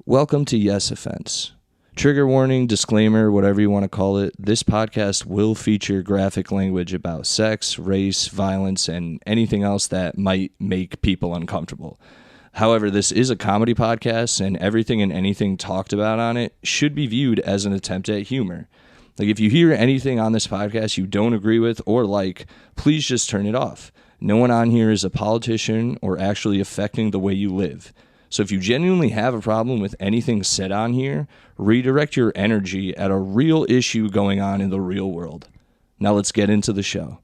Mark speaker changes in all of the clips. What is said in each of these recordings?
Speaker 1: Welcome to Yes Offense. Trigger warning, disclaimer, whatever you want to call it. This podcast will feature graphic language about sex, race, violence, and anything else that might make people uncomfortable. However, this is a comedy podcast, and everything and anything talked about on it should be viewed as an attempt at humor. Like, if you hear anything on this podcast you don't agree with or like, please just turn it off. No one on here is a politician or actually affecting the way you live. So if you genuinely have a problem with anything said on here, redirect your energy at a real issue going on in the real world. Now let's get into the show.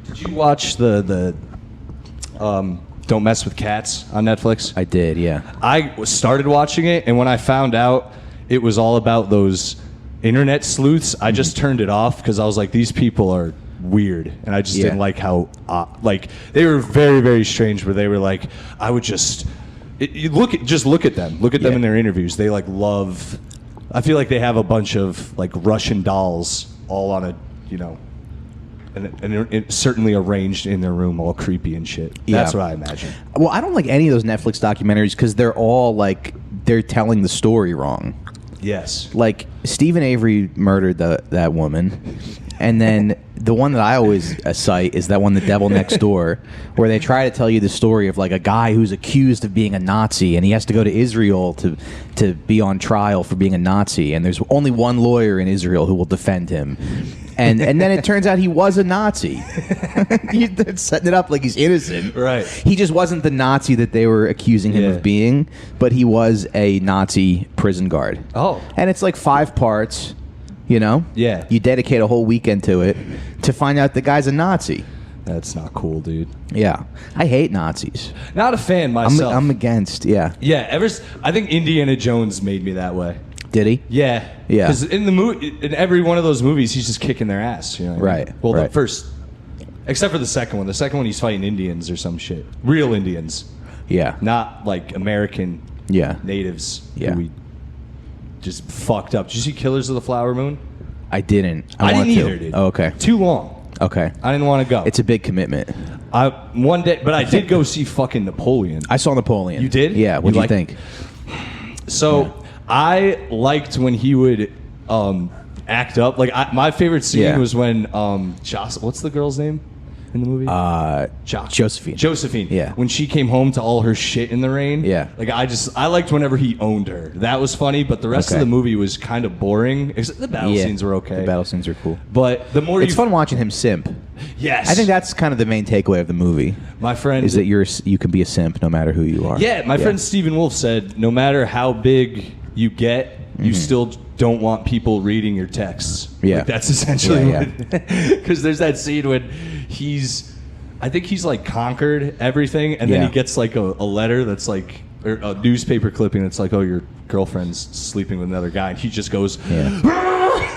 Speaker 1: Did you watch the Don't Mess with Cats on Netflix?
Speaker 2: I did, yeah.
Speaker 1: I started watching it, and when I found out it was all about those internet sleuths, I just turned it off because I was like, these people are weird, and I just didn't like how they were very, very strange, where they were like, I would just look at them in their interviews. They like love, I feel like they have a bunch of like Russian dolls all on a, you know, and certainly arranged in their room, all creepy and shit. That's what I imagine.
Speaker 2: Well, I don't like any of those Netflix documentaries because they're all like, they're telling the story wrong.
Speaker 1: Yes.
Speaker 2: Like, Stephen Avery murdered that woman. And then the one that I always cite is that one, The Devil Next Door, where they try to tell you the story of like a guy who's accused of being a Nazi, and he has to go to Israel to be on trial for being a Nazi, and there's only one lawyer in Israel who will defend him. And then it turns out he was a Nazi. They're setting it up like he's innocent.
Speaker 1: Right.
Speaker 2: He just wasn't the Nazi that they were accusing him of being, but he was a Nazi prison guard.
Speaker 1: Oh.
Speaker 2: And it's like 5 parts. You know?
Speaker 1: Yeah.
Speaker 2: You dedicate a whole weekend to it to find out the guy's a Nazi.
Speaker 1: That's not cool, dude.
Speaker 2: Yeah. I hate Nazis.
Speaker 1: Not a fan myself.
Speaker 2: I'm against, yeah.
Speaker 1: Yeah, I think Indiana Jones made me that way.
Speaker 2: Did he?
Speaker 1: Yeah.
Speaker 2: Yeah.
Speaker 1: Because in every one of those movies, he's just kicking their ass. You know what I mean?
Speaker 2: Right.
Speaker 1: Well,
Speaker 2: right.
Speaker 1: the first, except for the second one. The second one, he's fighting Indians or some shit. Real Indians.
Speaker 2: Yeah.
Speaker 1: Not like American natives
Speaker 2: Yeah.
Speaker 1: who we just fucked up. Did you see Killers of the Flower Moon?
Speaker 2: I didn't.
Speaker 1: I
Speaker 2: want
Speaker 1: didn't
Speaker 2: to.
Speaker 1: either, dude.
Speaker 2: Oh, okay.
Speaker 1: Too long.
Speaker 2: Okay.
Speaker 1: I didn't want to go.
Speaker 2: It's a big commitment.
Speaker 1: One day, but I did go see fucking Napoleon.
Speaker 2: I saw Napoleon.
Speaker 1: You did?
Speaker 2: Yeah. What do you think?
Speaker 1: So I liked when he would act up. Like my favorite scene was when what's the girl's name in the movie?
Speaker 2: Josephine.
Speaker 1: Josephine.
Speaker 2: Yeah.
Speaker 1: When she came home to all her shit in the rain.
Speaker 2: Yeah.
Speaker 1: Like I liked whenever he owned her. That was funny, but the rest of the movie was kind of boring. Except the battle scenes were okay.
Speaker 2: The battle scenes are cool.
Speaker 1: But the more
Speaker 2: it's fun watching him simp.
Speaker 1: Yes.
Speaker 2: I think that's kind of the main takeaway of the movie.
Speaker 1: My friend
Speaker 2: is that you can be a simp no matter who you are.
Speaker 1: Yeah, my friend Stephen Wolf said no matter how big you get, you still don't want people reading your texts.
Speaker 2: Yeah.
Speaker 1: Like, that's essentially because there's that scene when I think he's like conquered everything, and then he gets like a letter that's like, or a newspaper clipping that's like, oh, your girlfriend's sleeping with another guy, and he just goes,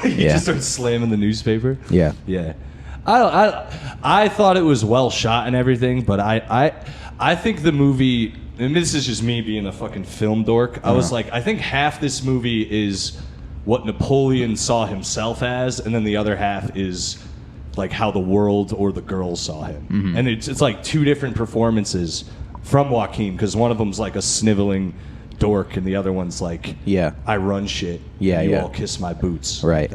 Speaker 1: he just starts slamming the newspaper.
Speaker 2: Yeah.
Speaker 1: Yeah. I thought it was well shot and everything, but I think the movie, and this is just me being a fucking film dork, I was like, I think half this movie is what Napoleon saw himself as, and then the other half is like how the world or the girls saw him. And it's like 2 different performances from Joaquin, because one of them's like a sniveling dork, and the other one's like, I run shit. You all kiss my boots.
Speaker 2: Right.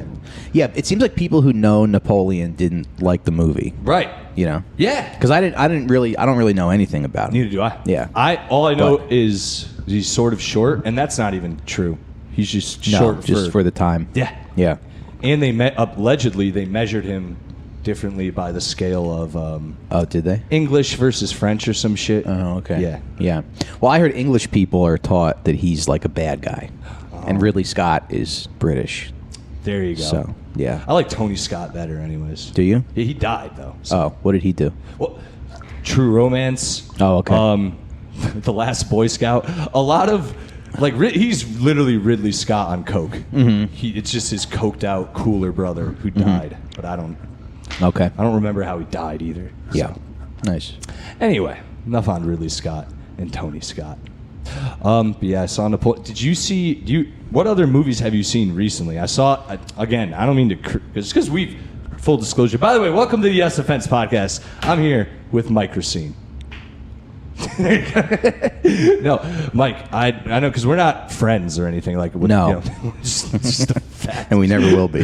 Speaker 2: Yeah, it seems like people who know Napoleon didn't like the movie.
Speaker 1: Right.
Speaker 2: You know?
Speaker 1: Yeah.
Speaker 2: Because I don't really know anything about him.
Speaker 1: Neither do I.
Speaker 2: Yeah.
Speaker 1: All I know is he's sort of short, and that's not even true. He's just short
Speaker 2: for the time.
Speaker 1: Yeah.
Speaker 2: Yeah.
Speaker 1: And allegedly they measured him differently by the scale of
Speaker 2: oh, did they?
Speaker 1: English versus French or some shit.
Speaker 2: Oh, okay.
Speaker 1: Yeah.
Speaker 2: Yeah. Well, I heard English people are taught that he's like a bad guy. And Ridley Scott is British.
Speaker 1: There you go.
Speaker 2: So, yeah.
Speaker 1: I like Tony Scott better anyways.
Speaker 2: Do you?
Speaker 1: Yeah, he died though. So.
Speaker 2: Oh, what did he do?
Speaker 1: Well, True Romance.
Speaker 2: Oh, okay.
Speaker 1: The Last Boy Scout. A lot of like he's literally Ridley Scott on coke. It's just his coked out cooler brother who died, but I don't remember how he died either. So.
Speaker 2: Yeah. Nice.
Speaker 1: Anyway, enough on Ridley Scott and Tony Scott. But yeah, I saw Napoleon. Did you see? What other movies have you seen recently? I saw again. I don't mean to, because we've full disclosure. By the way, welcome to the Yes Offense podcast. I'm here with Mike Recine. No, Mike, I know because we're not friends or anything like.
Speaker 2: No.
Speaker 1: Just a fact.
Speaker 2: And we never will be.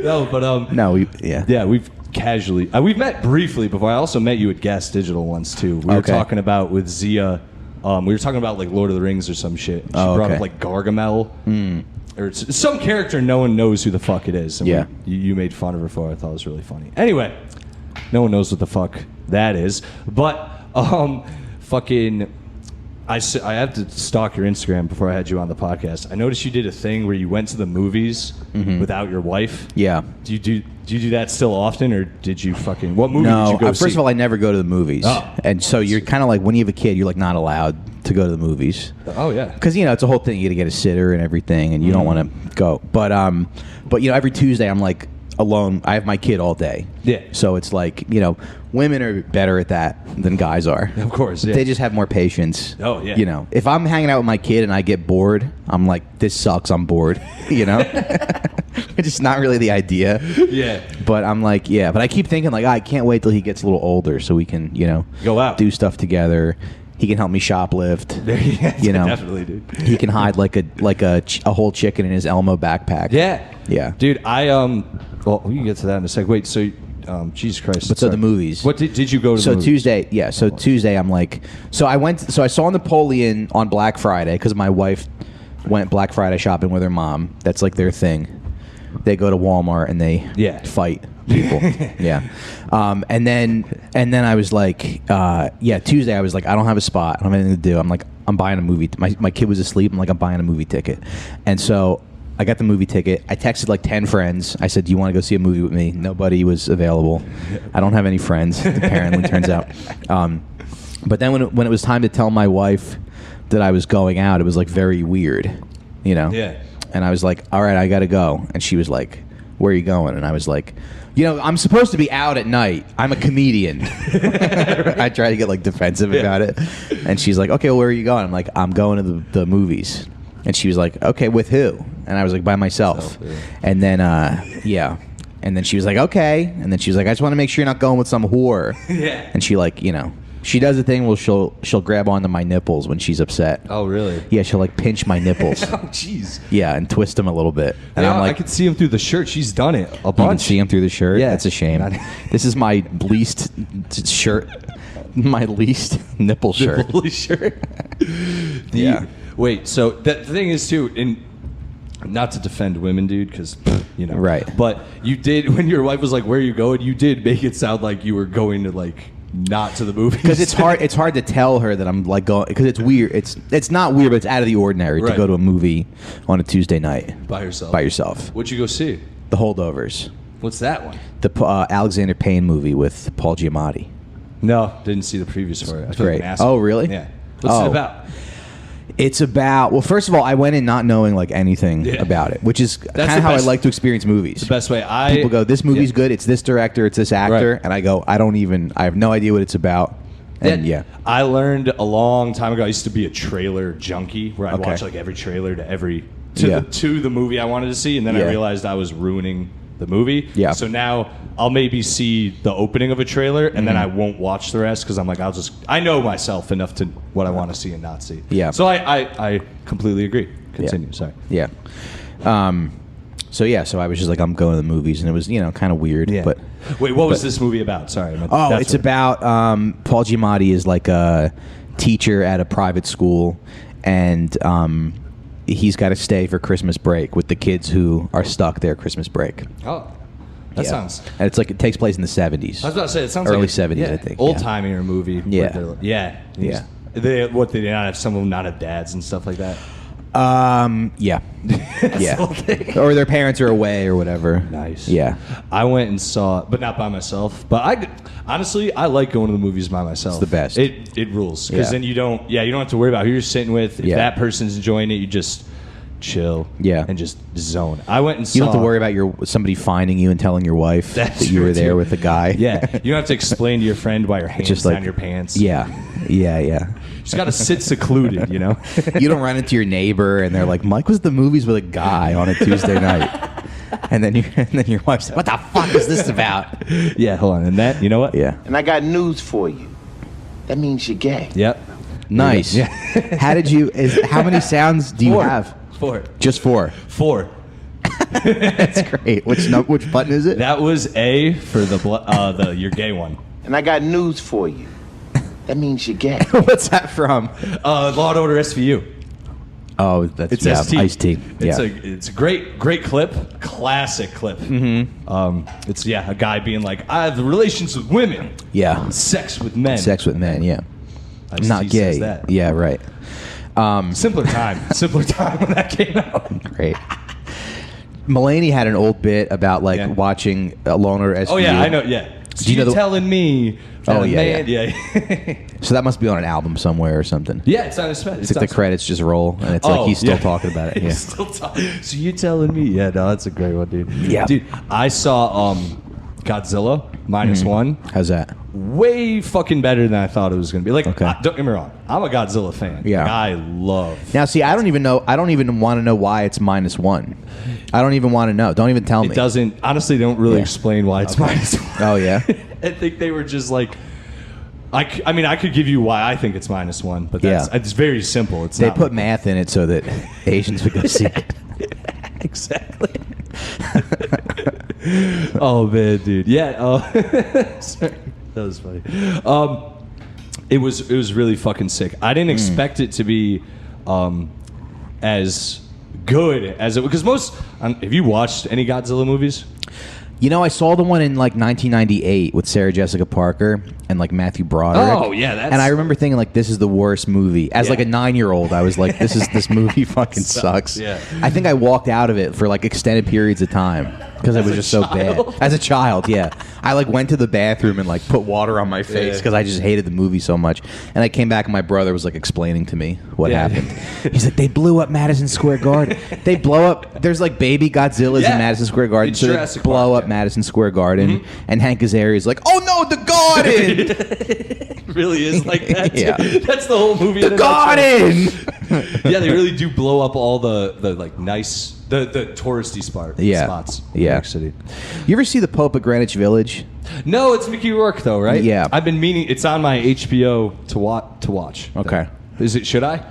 Speaker 1: No, but
Speaker 2: No,
Speaker 1: yeah, we've casually we've met briefly before. I also met you at Gas Digital once too. We were talking about with Zia. We were talking about like Lord of the Rings or some shit. She brought up like Gargamel. Or it's some character no one knows who the fuck it is. And you made fun of her for it. I thought it was really funny. Anyway, no one knows what the fuck that is. But fucking, I have to stalk your Instagram before I had you on the podcast. I noticed you did a thing where you went to the movies without your wife.
Speaker 2: Yeah.
Speaker 1: Do you do that still often, or did you fucking what movie did you go see?
Speaker 2: First of all, I never go to the movies,
Speaker 1: Oh.
Speaker 2: and so you're kind of like when you have a kid, you're like not allowed to go to the movies.
Speaker 1: Oh yeah,
Speaker 2: because it's a whole thing. You got to get a sitter and everything, and you don't want to go. But every Tuesday I'm like alone. I have my kid all day.
Speaker 1: Yeah.
Speaker 2: So it's like women are better at that than guys are.
Speaker 1: Of course, yeah.
Speaker 2: They just have more patience.
Speaker 1: Oh yeah.
Speaker 2: If I'm hanging out with my kid and I get bored, I'm like, this sucks. I'm bored. It's just not really the idea.
Speaker 1: Yeah.
Speaker 2: But I'm like, yeah. But I keep thinking like, I can't wait till he gets a little older so we can,
Speaker 1: go out,
Speaker 2: do stuff together. He can help me shoplift.
Speaker 1: Definitely, dude.
Speaker 2: He can hide like a whole chicken in his Elmo backpack.
Speaker 1: Yeah.
Speaker 2: Yeah.
Speaker 1: Dude, well, we can get to that in a sec. Wait, so Jesus Christ.
Speaker 2: But so the movies.
Speaker 1: What did you go to?
Speaker 2: So
Speaker 1: the movies?
Speaker 2: Tuesday, yeah. So Tuesday, I'm like, I saw Napoleon on Black Friday because my wife went Black Friday shopping with her mom. That's like their thing. They go to Walmart and they fight people. Yeah. And then I was like, Tuesday I was like, I don't have a spot. I don't have anything to do. I'm like, I'm buying a movie. My kid was asleep. I'm like, I'm buying a movie ticket. And so I got the movie ticket. I texted like 10 friends. I said, do you want to go see a movie with me? Nobody was available. I don't have any friends, apparently, turns out. But then when it was time to tell my wife that I was going out, it was like very weird,
Speaker 1: Yeah.
Speaker 2: And I was like, all right, I got to go. And she was like, where are you going? And I was like, I'm supposed to be out at night. I'm a comedian. I try to get like defensive about it. And she's like, okay, well, where are you going? I'm like, I'm going to the movies. And she was like, okay, with who? And I was like, by myself. And then, And then she was like, okay. And then she was like, I just want to make sure you're not going with some whore.
Speaker 1: Yeah.
Speaker 2: And she like, she does the thing where she'll grab onto my nipples when she's upset.
Speaker 1: Oh, really?
Speaker 2: Yeah, she'll like pinch my nipples.
Speaker 1: Oh, jeez.
Speaker 2: Yeah, and twist them a little bit. And I'm like,
Speaker 1: I could see him through the shirt. She's done it a bunch.
Speaker 2: You can see him through the shirt?
Speaker 1: Yeah.
Speaker 2: That's a shame. This is my least shirt. My least nipple shirt. Yeah.
Speaker 1: Wait, so the thing is, too, not to defend women, dude, because,
Speaker 2: Right.
Speaker 1: But you did, when your wife was like, where are you going? You did make it sound like you were going to, like, not to the movies.
Speaker 2: Because it's hard to tell her that I'm like going, because it's weird. It's not weird, but it's out of the ordinary to go to a movie on a Tuesday night
Speaker 1: by yourself. What'd you go see?
Speaker 2: The Holdovers.
Speaker 1: What's that one?
Speaker 2: The Alexander Payne movie with Paul Giamatti.
Speaker 1: No, didn't see the previews for it.
Speaker 2: It's great. Oh, really?
Speaker 1: Yeah. What's it about?
Speaker 2: It's about, well, first of all, I went in not knowing like anything about it, which is kind of how I like to experience movies.
Speaker 1: The best way.
Speaker 2: People go, this movie's good, it's this director, it's this actor, and I go, I have no idea what it's about. And
Speaker 1: I learned a long time ago, I used to be a trailer junkie where I'd watch like every trailer to the movie I wanted to see, and then I realized I was ruining the movie. Yeah. So now I'll maybe see the opening of a trailer and then I won't watch the rest because I'm like, I know myself enough to what I want to see and not see. Yeah. So I completely agree. Continue. Sorry.
Speaker 2: Yeah. So I was just like, I'm going to the movies, and it was kind of weird. Yeah. But
Speaker 1: wait, what was this movie about? Sorry.
Speaker 2: It's about Paul Giamatti is like a teacher at a private school, and he's got to stay for Christmas break with the kids who are stuck there Christmas break.
Speaker 1: Oh, that sounds...
Speaker 2: And it's like it takes place in the 70s.
Speaker 1: I was about to say, it sounds
Speaker 2: early
Speaker 1: like...
Speaker 2: 70s, I think.
Speaker 1: Old-timey movie.
Speaker 2: Yeah.
Speaker 1: Yeah. They not have, some of them not have dads and stuff like that?
Speaker 2: Yeah. Or their parents are away or whatever.
Speaker 1: Nice.
Speaker 2: Yeah.
Speaker 1: I went and saw, but not by myself. But honestly, I like going to the movies by myself.
Speaker 2: It's the best.
Speaker 1: It rules because then you don't have to worry about who you're sitting with. If that person's enjoying it, you just chill. And just zone. I went and saw.
Speaker 2: You don't have to worry about somebody finding you and telling your wife that you were there with a guy.
Speaker 1: Yeah. You don't have to explain to your friend why your hands just down your pants.
Speaker 2: Yeah.
Speaker 1: You just got to sit secluded, You
Speaker 2: don't run into your neighbor and they're like, Mike was at the movies with a guy on a Tuesday night. And then your wife's like, what the fuck is this about?
Speaker 1: Yeah, hold on. And that, you know what?
Speaker 2: Yeah.
Speaker 3: And I got news for you. that means you're gay.
Speaker 1: Yep.
Speaker 2: Nice.
Speaker 1: Yeah.
Speaker 2: How many sounds do you have?
Speaker 1: 4.
Speaker 2: Just 4.
Speaker 1: 4.
Speaker 2: That's great. Which button is it?
Speaker 1: That was A for the you're gay one.
Speaker 3: And I got news for you. That means you're gay.
Speaker 2: What's that from?
Speaker 1: Law and Order SVU.
Speaker 2: Oh, that's
Speaker 1: It's ST.
Speaker 2: Ice-T. Yeah.
Speaker 1: It's a great clip, classic clip. Mm-hmm. It's a guy being like, I have relations with women.
Speaker 2: Yeah.
Speaker 1: Sex with men.
Speaker 2: Sex with men. Yeah.
Speaker 1: Ice-T
Speaker 2: Not gay.
Speaker 1: says that.
Speaker 2: Yeah. Right.
Speaker 1: Simpler time when that came out.
Speaker 2: Great. Mulaney had an old bit about watching Law and Order SVU.
Speaker 1: Oh yeah, I know. Yeah. So
Speaker 2: you know
Speaker 1: telling me?
Speaker 2: Oh
Speaker 1: yeah.
Speaker 2: So that must be on an album somewhere or something.
Speaker 1: Yeah, it's on his face.
Speaker 2: It's like the credits just roll, and it's like he's still talking about it. Yeah.
Speaker 1: He's still talking. So you telling me? Yeah, no, that's a great one, dude.
Speaker 2: Yeah,
Speaker 1: dude. I saw Godzilla -1.
Speaker 2: How's that?
Speaker 1: Way fucking better than I thought it was gonna be. Like,
Speaker 2: Okay.
Speaker 1: don't get me wrong, I'm a Godzilla fan.
Speaker 2: Yeah.
Speaker 1: Like, I love.
Speaker 2: Now, see, I don't even want to know why it's -1. I don't even want to know. Don't even tell me.
Speaker 1: It doesn't. Honestly, they don't really explain why it's -1.
Speaker 2: Oh yeah.
Speaker 1: I think they were just like. I mean, I could give you why I think it's -1, but it's very simple. They
Speaker 2: put math in it so that Asians would go see it.
Speaker 1: Exactly. Oh man, dude. Yeah. Sorry. That was funny. It was really fucking sick. I didn't expect it to be as good as it, because most. Have you watched any Godzilla movies?
Speaker 2: You know, I saw the one in like 1998 with Sarah Jessica Parker and like Matthew Broderick.
Speaker 1: Oh yeah,
Speaker 2: and I remember thinking like, this is the worst movie. As like a 9-year-old, I was like, this movie fucking sucks.
Speaker 1: Yeah.
Speaker 2: I think I walked out of it for like extended periods of time because it was just so bad. As a child, yeah. I like went to the bathroom and like put water on my face because I just hated the movie so much. And I came back and my brother was like explaining to me what happened. He's like, they blew up Madison Square Garden. They blow up. There's like baby Godzillas in Madison Square Garden,
Speaker 1: It's
Speaker 2: so they
Speaker 1: Jurassic
Speaker 2: blow
Speaker 1: Park,
Speaker 2: up Madison Square Garden. And Hank Azaria's like, oh no, the garden.
Speaker 1: It really is like that.
Speaker 2: Yeah.
Speaker 1: That's the whole movie.
Speaker 2: The garden.
Speaker 1: Yeah, they really do blow up all the like nice the touristy spots. In New York City.
Speaker 2: You ever see The Pope at Greenwich Village?
Speaker 1: No, it's Mickey Rourke though, right?
Speaker 2: Yeah.
Speaker 1: I've been meaning. It's on my HBO to watch.
Speaker 2: Okay.
Speaker 1: Is it? Should I?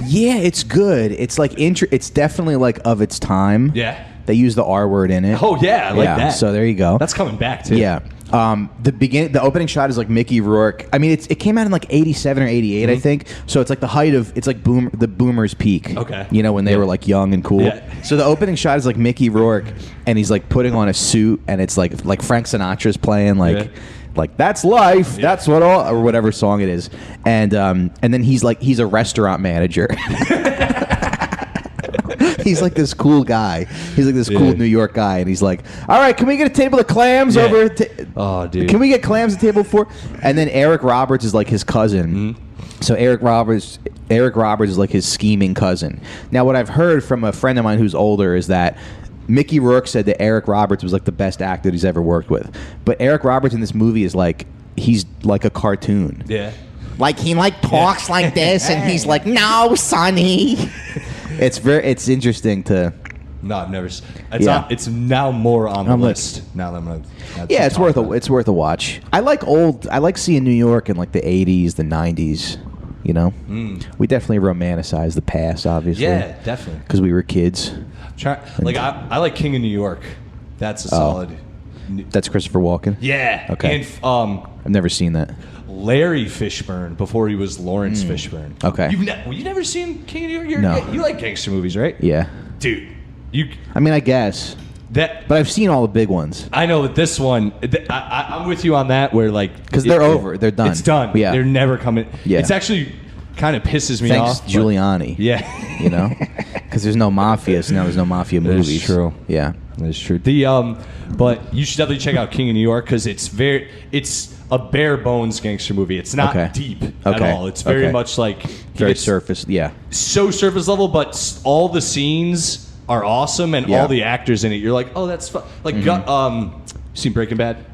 Speaker 2: Yeah, it's good. It's like it's definitely like of its time.
Speaker 1: Yeah.
Speaker 2: They use the R word in it.
Speaker 1: Oh yeah, I like that.
Speaker 2: So there you go.
Speaker 1: That's coming back too.
Speaker 2: Yeah. The opening shot is like Mickey Rourke. I mean, it came out in like 87 or 88, I think. So it's like the height of, it's like the boomers peak.
Speaker 1: Okay.
Speaker 2: You know, when they were like young and cool.
Speaker 1: Yeah.
Speaker 2: So the opening shot is like Mickey Rourke and he's like putting on a suit and it's like Frank Sinatra's playing like that's life. Yeah. That's what all, or whatever song it is. And then he's a restaurant manager. He's like this cool guy. He's like this cool New York guy, and he's like, "All right, can we get a table of clams over?
Speaker 1: Oh, dude,
Speaker 2: can we get clams at table 4?" And then Eric Roberts is like his cousin. So Eric Roberts is like his scheming cousin. Now, what I've heard from a friend of mine who's older is that Mickey Rourke said that Eric Roberts was like the best actor he's ever worked with. But Eric Roberts in this movie is like, he's like a cartoon.
Speaker 1: Yeah.
Speaker 2: Like he like talks like this, and he's like, "No, Sonny." It's interesting to.
Speaker 1: No, I've never. It's now more on the list. Now that I'm gonna.
Speaker 2: Yeah, it's worth a watch. I like seeing New York in like the 80s, the 90s. You know, we definitely romanticize the past, obviously.
Speaker 1: Yeah, definitely.
Speaker 2: Because we were kids.
Speaker 1: I like King of New York. That's a solid.
Speaker 2: That's Christopher Walken.
Speaker 1: Yeah.
Speaker 2: Okay.
Speaker 1: And
Speaker 2: I've never seen that.
Speaker 1: Larry Fishburne before he was Lawrence Fishburne.
Speaker 2: Okay.
Speaker 1: You never seen King of New York?
Speaker 2: No.
Speaker 1: You like gangster movies, right?
Speaker 2: Yeah.
Speaker 1: Dude,
Speaker 2: I mean, I guess. But I've seen all the big ones.
Speaker 1: I know that this one. I'm with you on that. Where like
Speaker 2: because they're over, they're done.
Speaker 1: It's done.
Speaker 2: Yeah.
Speaker 1: They're never coming.
Speaker 2: Yeah.
Speaker 1: It's actually kind of pisses me
Speaker 2: Thanks
Speaker 1: off.
Speaker 2: Giuliani.
Speaker 1: Yeah.
Speaker 2: You know, because there's no mafia, so now there's no mafia movies.
Speaker 1: That's true.
Speaker 2: Yeah.
Speaker 1: That's true. But you should definitely check out King of New York because it's a bare bones gangster movie. It's not deep at all. It's very much like
Speaker 2: very surface. Yeah.
Speaker 1: So surface level, but all the scenes are awesome and all the actors in it. You're like, oh, that's fun. Like, you seen Breaking Bad?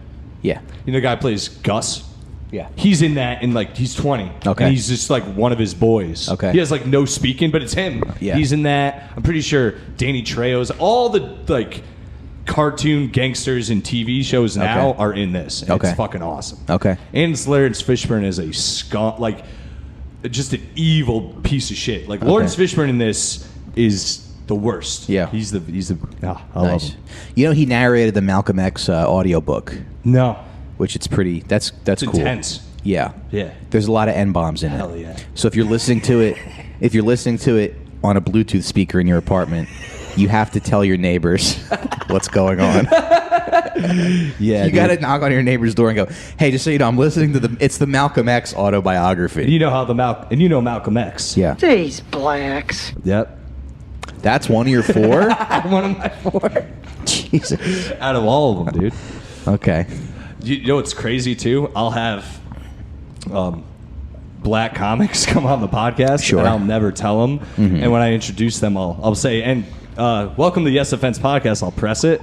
Speaker 2: Yeah.
Speaker 1: You know the guy who plays Gus?
Speaker 2: Yeah.
Speaker 1: He's in that, and like he's 20.
Speaker 2: Okay.
Speaker 1: And he's just like one of his boys.
Speaker 2: Okay.
Speaker 1: He has like no speaking, but it's him.
Speaker 2: Yeah.
Speaker 1: He's in that. I'm pretty sure Danny Trejo's all the like cartoon gangsters in TV shows now
Speaker 2: Okay.
Speaker 1: are in this. And
Speaker 2: Okay.
Speaker 1: It's fucking awesome.
Speaker 2: Okay.
Speaker 1: And Lawrence Fishburne is a scum, like just an evil piece of shit. Like Lawrence Fishburne in this is the worst.
Speaker 2: Yeah.
Speaker 1: He's the I love
Speaker 2: Nice.
Speaker 1: him.
Speaker 2: You know, he narrated the Malcolm X audiobook,
Speaker 1: No.
Speaker 2: which it's pretty. That's
Speaker 1: It's
Speaker 2: cool.
Speaker 1: intense.
Speaker 2: Yeah.
Speaker 1: Yeah.
Speaker 2: There's a lot of N-bombs in
Speaker 1: Hell
Speaker 2: it.
Speaker 1: yeah.
Speaker 2: So if you're listening to it, on a Bluetooth speaker in your apartment, you have to tell your neighbors what's going on.
Speaker 1: Yeah.
Speaker 2: You got to knock on your neighbor's door and go, "Hey, just so you know, I'm listening to it's the Malcolm X autobiography."
Speaker 1: You know how Malcolm X.
Speaker 2: Yeah.
Speaker 4: These blacks.
Speaker 1: Yep.
Speaker 2: That's one of your 4?
Speaker 1: One of my 4.
Speaker 2: Jesus.
Speaker 1: Out of all of them, dude.
Speaker 2: Okay.
Speaker 1: You know what's crazy too? I'll have black comics come on the podcast,
Speaker 2: Sure.
Speaker 1: and I'll never tell them. And when I introduce them, I'll say, "And welcome to the Yes Offense podcast." I'll press it,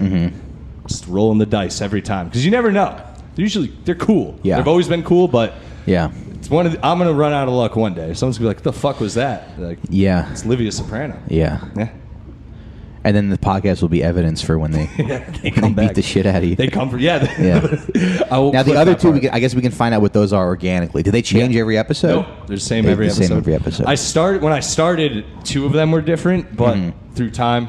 Speaker 1: just rolling the dice every time because you never know. They're cool.
Speaker 2: Yeah.
Speaker 1: They've always been cool, but
Speaker 2: Yeah.
Speaker 1: it's I'm gonna run out of luck one day. Someone's gonna be like, "The fuck was that?" Like,
Speaker 2: Yeah.
Speaker 1: it's Livia Soprano.
Speaker 2: Yeah.
Speaker 1: Yeah.
Speaker 2: And then the podcast will be evidence for when they,
Speaker 1: They come
Speaker 2: beat
Speaker 1: back.
Speaker 2: the shit out of you.
Speaker 1: They come for yeah.
Speaker 2: Yeah.
Speaker 1: I will
Speaker 2: Now the
Speaker 1: clip
Speaker 2: other
Speaker 1: that
Speaker 2: two,
Speaker 1: part.
Speaker 2: I guess we can find out what those are organically. Do they change every episode?
Speaker 1: Nope, they're the same
Speaker 2: They're
Speaker 1: every
Speaker 2: the
Speaker 1: episode.
Speaker 2: same every episode.
Speaker 1: When I started, 2 of them were different, but through time,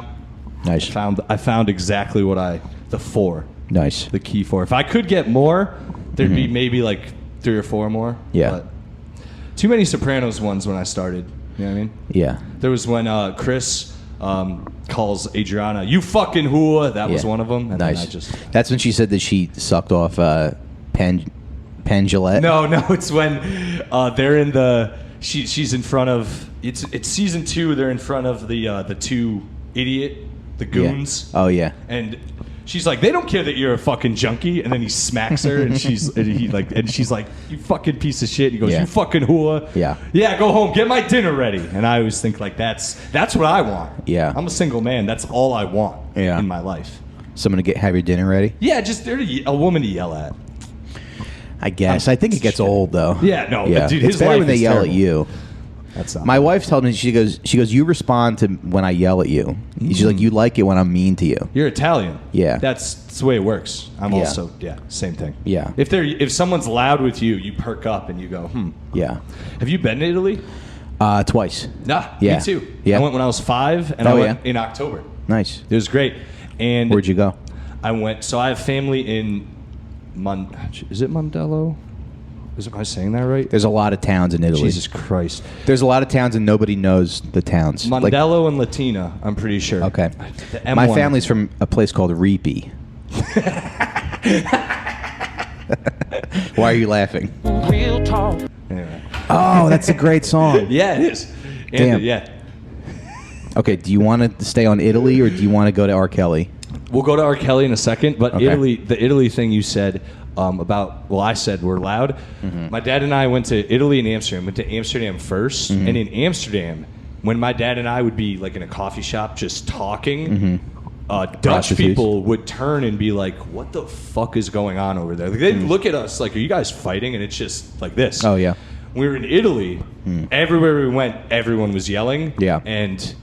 Speaker 2: Nice.
Speaker 1: I found exactly the 4,
Speaker 2: Nice.
Speaker 1: the key 4. If I could get more, there'd be maybe like 3 or 4 more.
Speaker 2: Yeah.
Speaker 1: But too many Sopranos ones when I started. You know what I mean?
Speaker 2: Yeah.
Speaker 1: There was when Chris calls Adriana, "You fucking hooah." That was
Speaker 2: Yeah.
Speaker 1: one of them. And
Speaker 2: Nice.
Speaker 1: then I just
Speaker 2: That's when she said that she sucked off Penn Jillette.
Speaker 1: No, it's when they're in the. She's in front of. It's season 2. They're in front of the 2 the
Speaker 2: Yeah.
Speaker 1: goons.
Speaker 2: Oh yeah.
Speaker 1: And she's like, "They don't care that you're a fucking junkie." And then he smacks her, and she's like, "You fucking piece of shit." He goes,
Speaker 2: Yeah.
Speaker 1: "You fucking hooah."
Speaker 2: Yeah.
Speaker 1: Yeah, go home, get my dinner ready. And I always think like that's what I want.
Speaker 2: Yeah.
Speaker 1: I'm a single man. That's all I want
Speaker 2: Yeah.
Speaker 1: in my life.
Speaker 2: Someone to have your dinner ready.
Speaker 1: Yeah, just there a woman to yell at.
Speaker 2: I guess. I think it gets old though.
Speaker 1: Yeah, no,
Speaker 2: Yeah.
Speaker 1: dude,
Speaker 2: It's
Speaker 1: his
Speaker 2: better
Speaker 1: life
Speaker 2: when they
Speaker 1: is
Speaker 2: yell
Speaker 1: terrible.
Speaker 2: at you.
Speaker 1: That's not
Speaker 2: My wife told me she goes, "You respond to when I yell at you." She's like, "You like it when I'm mean to you."
Speaker 1: You're Italian.
Speaker 2: Yeah.
Speaker 1: That's the way it works. I'm
Speaker 2: Yeah.
Speaker 1: also same thing.
Speaker 2: Yeah.
Speaker 1: If someone's loud with you, you perk up and you go,
Speaker 2: Yeah.
Speaker 1: Have you been to Italy?
Speaker 2: Twice.
Speaker 1: Nah,
Speaker 2: Yeah.
Speaker 1: me too.
Speaker 2: Yeah.
Speaker 1: I went when I was 5, and
Speaker 2: Oh,
Speaker 1: I went
Speaker 2: yeah?
Speaker 1: in October.
Speaker 2: Nice.
Speaker 1: It was great. And
Speaker 2: Where'd you go?
Speaker 1: I went. So I have family in Is it Mondello? Am I saying that right?
Speaker 2: There's a lot of towns in Italy.
Speaker 1: Jesus Christ.
Speaker 2: There's a lot of towns and nobody knows the towns. Like-
Speaker 1: Mondello and Latina, I'm pretty sure.
Speaker 2: Okay.
Speaker 1: The
Speaker 2: My
Speaker 1: M1.
Speaker 2: family's from a place called Reapy. Why are you laughing?
Speaker 4: Real talk.
Speaker 1: Anyway.
Speaker 2: Oh, that's a great song.
Speaker 1: Yeah, it is. And,
Speaker 2: Damn.
Speaker 1: yeah.
Speaker 2: Okay, do you want to stay on Italy or do you want to go to R. Kelly?
Speaker 1: We'll go to R. Kelly in a second, but
Speaker 2: Okay.
Speaker 1: the Italy thing you said I said we're loud.
Speaker 2: Mm-hmm.
Speaker 1: My dad and I went to Italy and Amsterdam. Went to Amsterdam 1st,
Speaker 2: Mm-hmm.
Speaker 1: and in Amsterdam, when my dad and I would be like in a coffee shop just talking, Dutch
Speaker 2: Mm-hmm. Prostitutes.
Speaker 1: people would turn and be like, "What the fuck is going on over there?" Like, they'd look at us like, "Are you guys fighting?" And it's just like this.
Speaker 2: Mm. Oh, yeah.
Speaker 1: We were in Italy. Everywhere we went, everyone was yelling.
Speaker 2: Yeah.
Speaker 1: And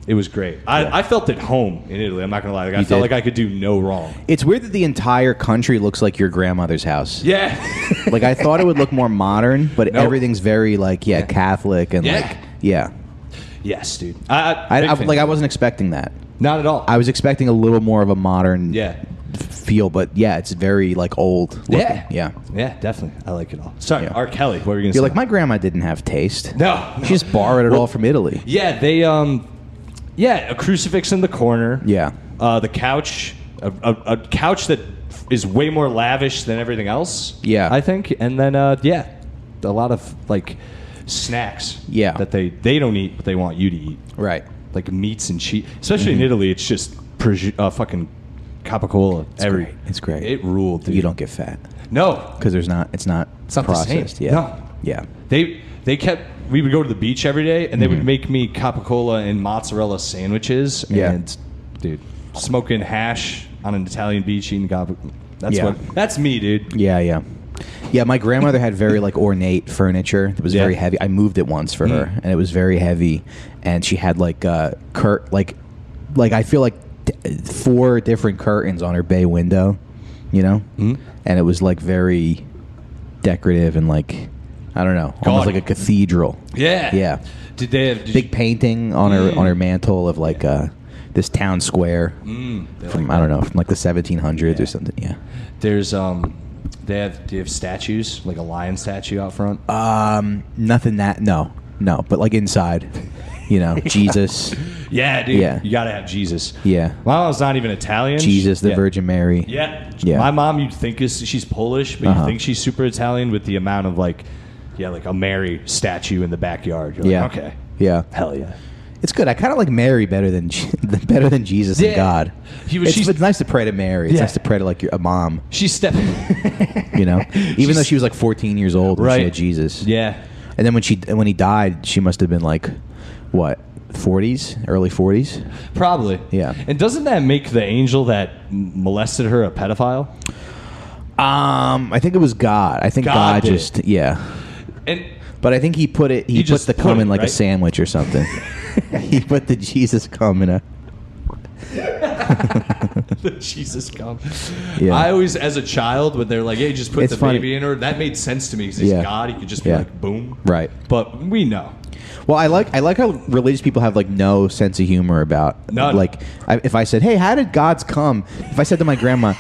Speaker 1: it was great. I felt at home in Italy. I'm not gonna lie. Like, I
Speaker 2: You
Speaker 1: felt
Speaker 2: did?
Speaker 1: like I could do no wrong.
Speaker 2: It's weird that the entire country looks like your grandmother's house.
Speaker 1: Yeah.
Speaker 2: Like, I thought it would look more modern, but
Speaker 1: Nope.
Speaker 2: everything's very, like, Catholic and,
Speaker 1: Yeah.
Speaker 2: like, yeah.
Speaker 1: Yes, dude. Big
Speaker 2: I
Speaker 1: fan.
Speaker 2: wasn't expecting that.
Speaker 1: Not at all.
Speaker 2: I was expecting a little more of a modern
Speaker 1: Yeah.
Speaker 2: feel, but yeah, it's very, like, old looking.
Speaker 1: Yeah.
Speaker 2: Yeah.
Speaker 1: Yeah, definitely. I like it all. Sorry,
Speaker 2: Yeah.
Speaker 1: R. Kelly. What were you gonna say?
Speaker 2: You're like, my grandma didn't have taste.
Speaker 1: No.
Speaker 2: She just borrowed it all from Italy.
Speaker 1: Yeah, they a crucifix in the corner.
Speaker 2: Yeah.
Speaker 1: The couch, a couch that is way more lavish than everything else.
Speaker 2: Yeah.
Speaker 1: I think, and then a lot of like snacks.
Speaker 2: Yeah.
Speaker 1: That they don't eat, but they want you to eat.
Speaker 2: Right.
Speaker 1: Like meats and cheese. Especially in Italy, it's just fucking Capicola.
Speaker 2: Great. It's great.
Speaker 1: It ruled, dude.
Speaker 2: You don't get fat
Speaker 1: No.
Speaker 2: because it's not
Speaker 1: It's not
Speaker 2: processed.
Speaker 1: the same.
Speaker 2: Yeah.
Speaker 1: No.
Speaker 2: Yeah.
Speaker 1: We would go to the beach every day, and they would make me capicola and mozzarella sandwiches.
Speaker 2: Yeah.
Speaker 1: And, dude, smoking hash on an Italian beach, eating capicola.
Speaker 2: Yeah.
Speaker 1: That's me, dude.
Speaker 2: Yeah, yeah. Yeah, my grandmother had very like ornate furniture. It was
Speaker 1: Yeah.
Speaker 2: very heavy. I moved it once for her, and it was very heavy. And she had like like I feel like 4 different curtains on her bay window, you know, and it was like very decorative and like, I don't know, almost like a cathedral. Yeah.
Speaker 1: Did they have
Speaker 2: big painting on her mantle of like this town square from I don't know, from like the 1700s or something. Yeah.
Speaker 1: There's do you have statues, like a lion statue out front?
Speaker 2: Nothing that no, but like inside, you know, Jesus.
Speaker 1: Yeah, dude.
Speaker 2: Yeah.
Speaker 1: You gotta have Jesus.
Speaker 2: Yeah.
Speaker 1: My mom's not even Italian.
Speaker 2: Jesus, the Virgin Mary.
Speaker 1: Yeah.
Speaker 2: Yeah.
Speaker 1: My mom, you'd think she's Polish, but you think she's super Italian with the amount of like a Mary statue in the backyard. You're like, okay.
Speaker 2: Yeah.
Speaker 1: Hell yeah.
Speaker 2: It's good. I kind of like Mary better than Jesus and God. It's nice to pray to Mary. It's nice to pray to like a mom.
Speaker 1: She's stepping.
Speaker 2: You know, even though she was like 14 years old when she had Jesus.
Speaker 1: Yeah.
Speaker 2: And then when he died, she must have been like, what, 40s, early 40s?
Speaker 1: Probably.
Speaker 2: Yeah.
Speaker 1: And doesn't that make the angel that molested her a pedophile?
Speaker 2: I think it was God. I think God just But I think he put the cum in like a sandwich or something. He put the Jesus cum in a.
Speaker 1: The Jesus cum.
Speaker 2: Yeah.
Speaker 1: I always, as a child, when they're like, "Hey, just put the
Speaker 2: funny.
Speaker 1: baby in her," that made sense to me because he's God. He could just be like, "Boom."
Speaker 2: Right.
Speaker 1: But we know.
Speaker 2: Well, I like how religious people have like no sense of humor about like if I said, "Hey, how did God's cum?" If I said to my grandma,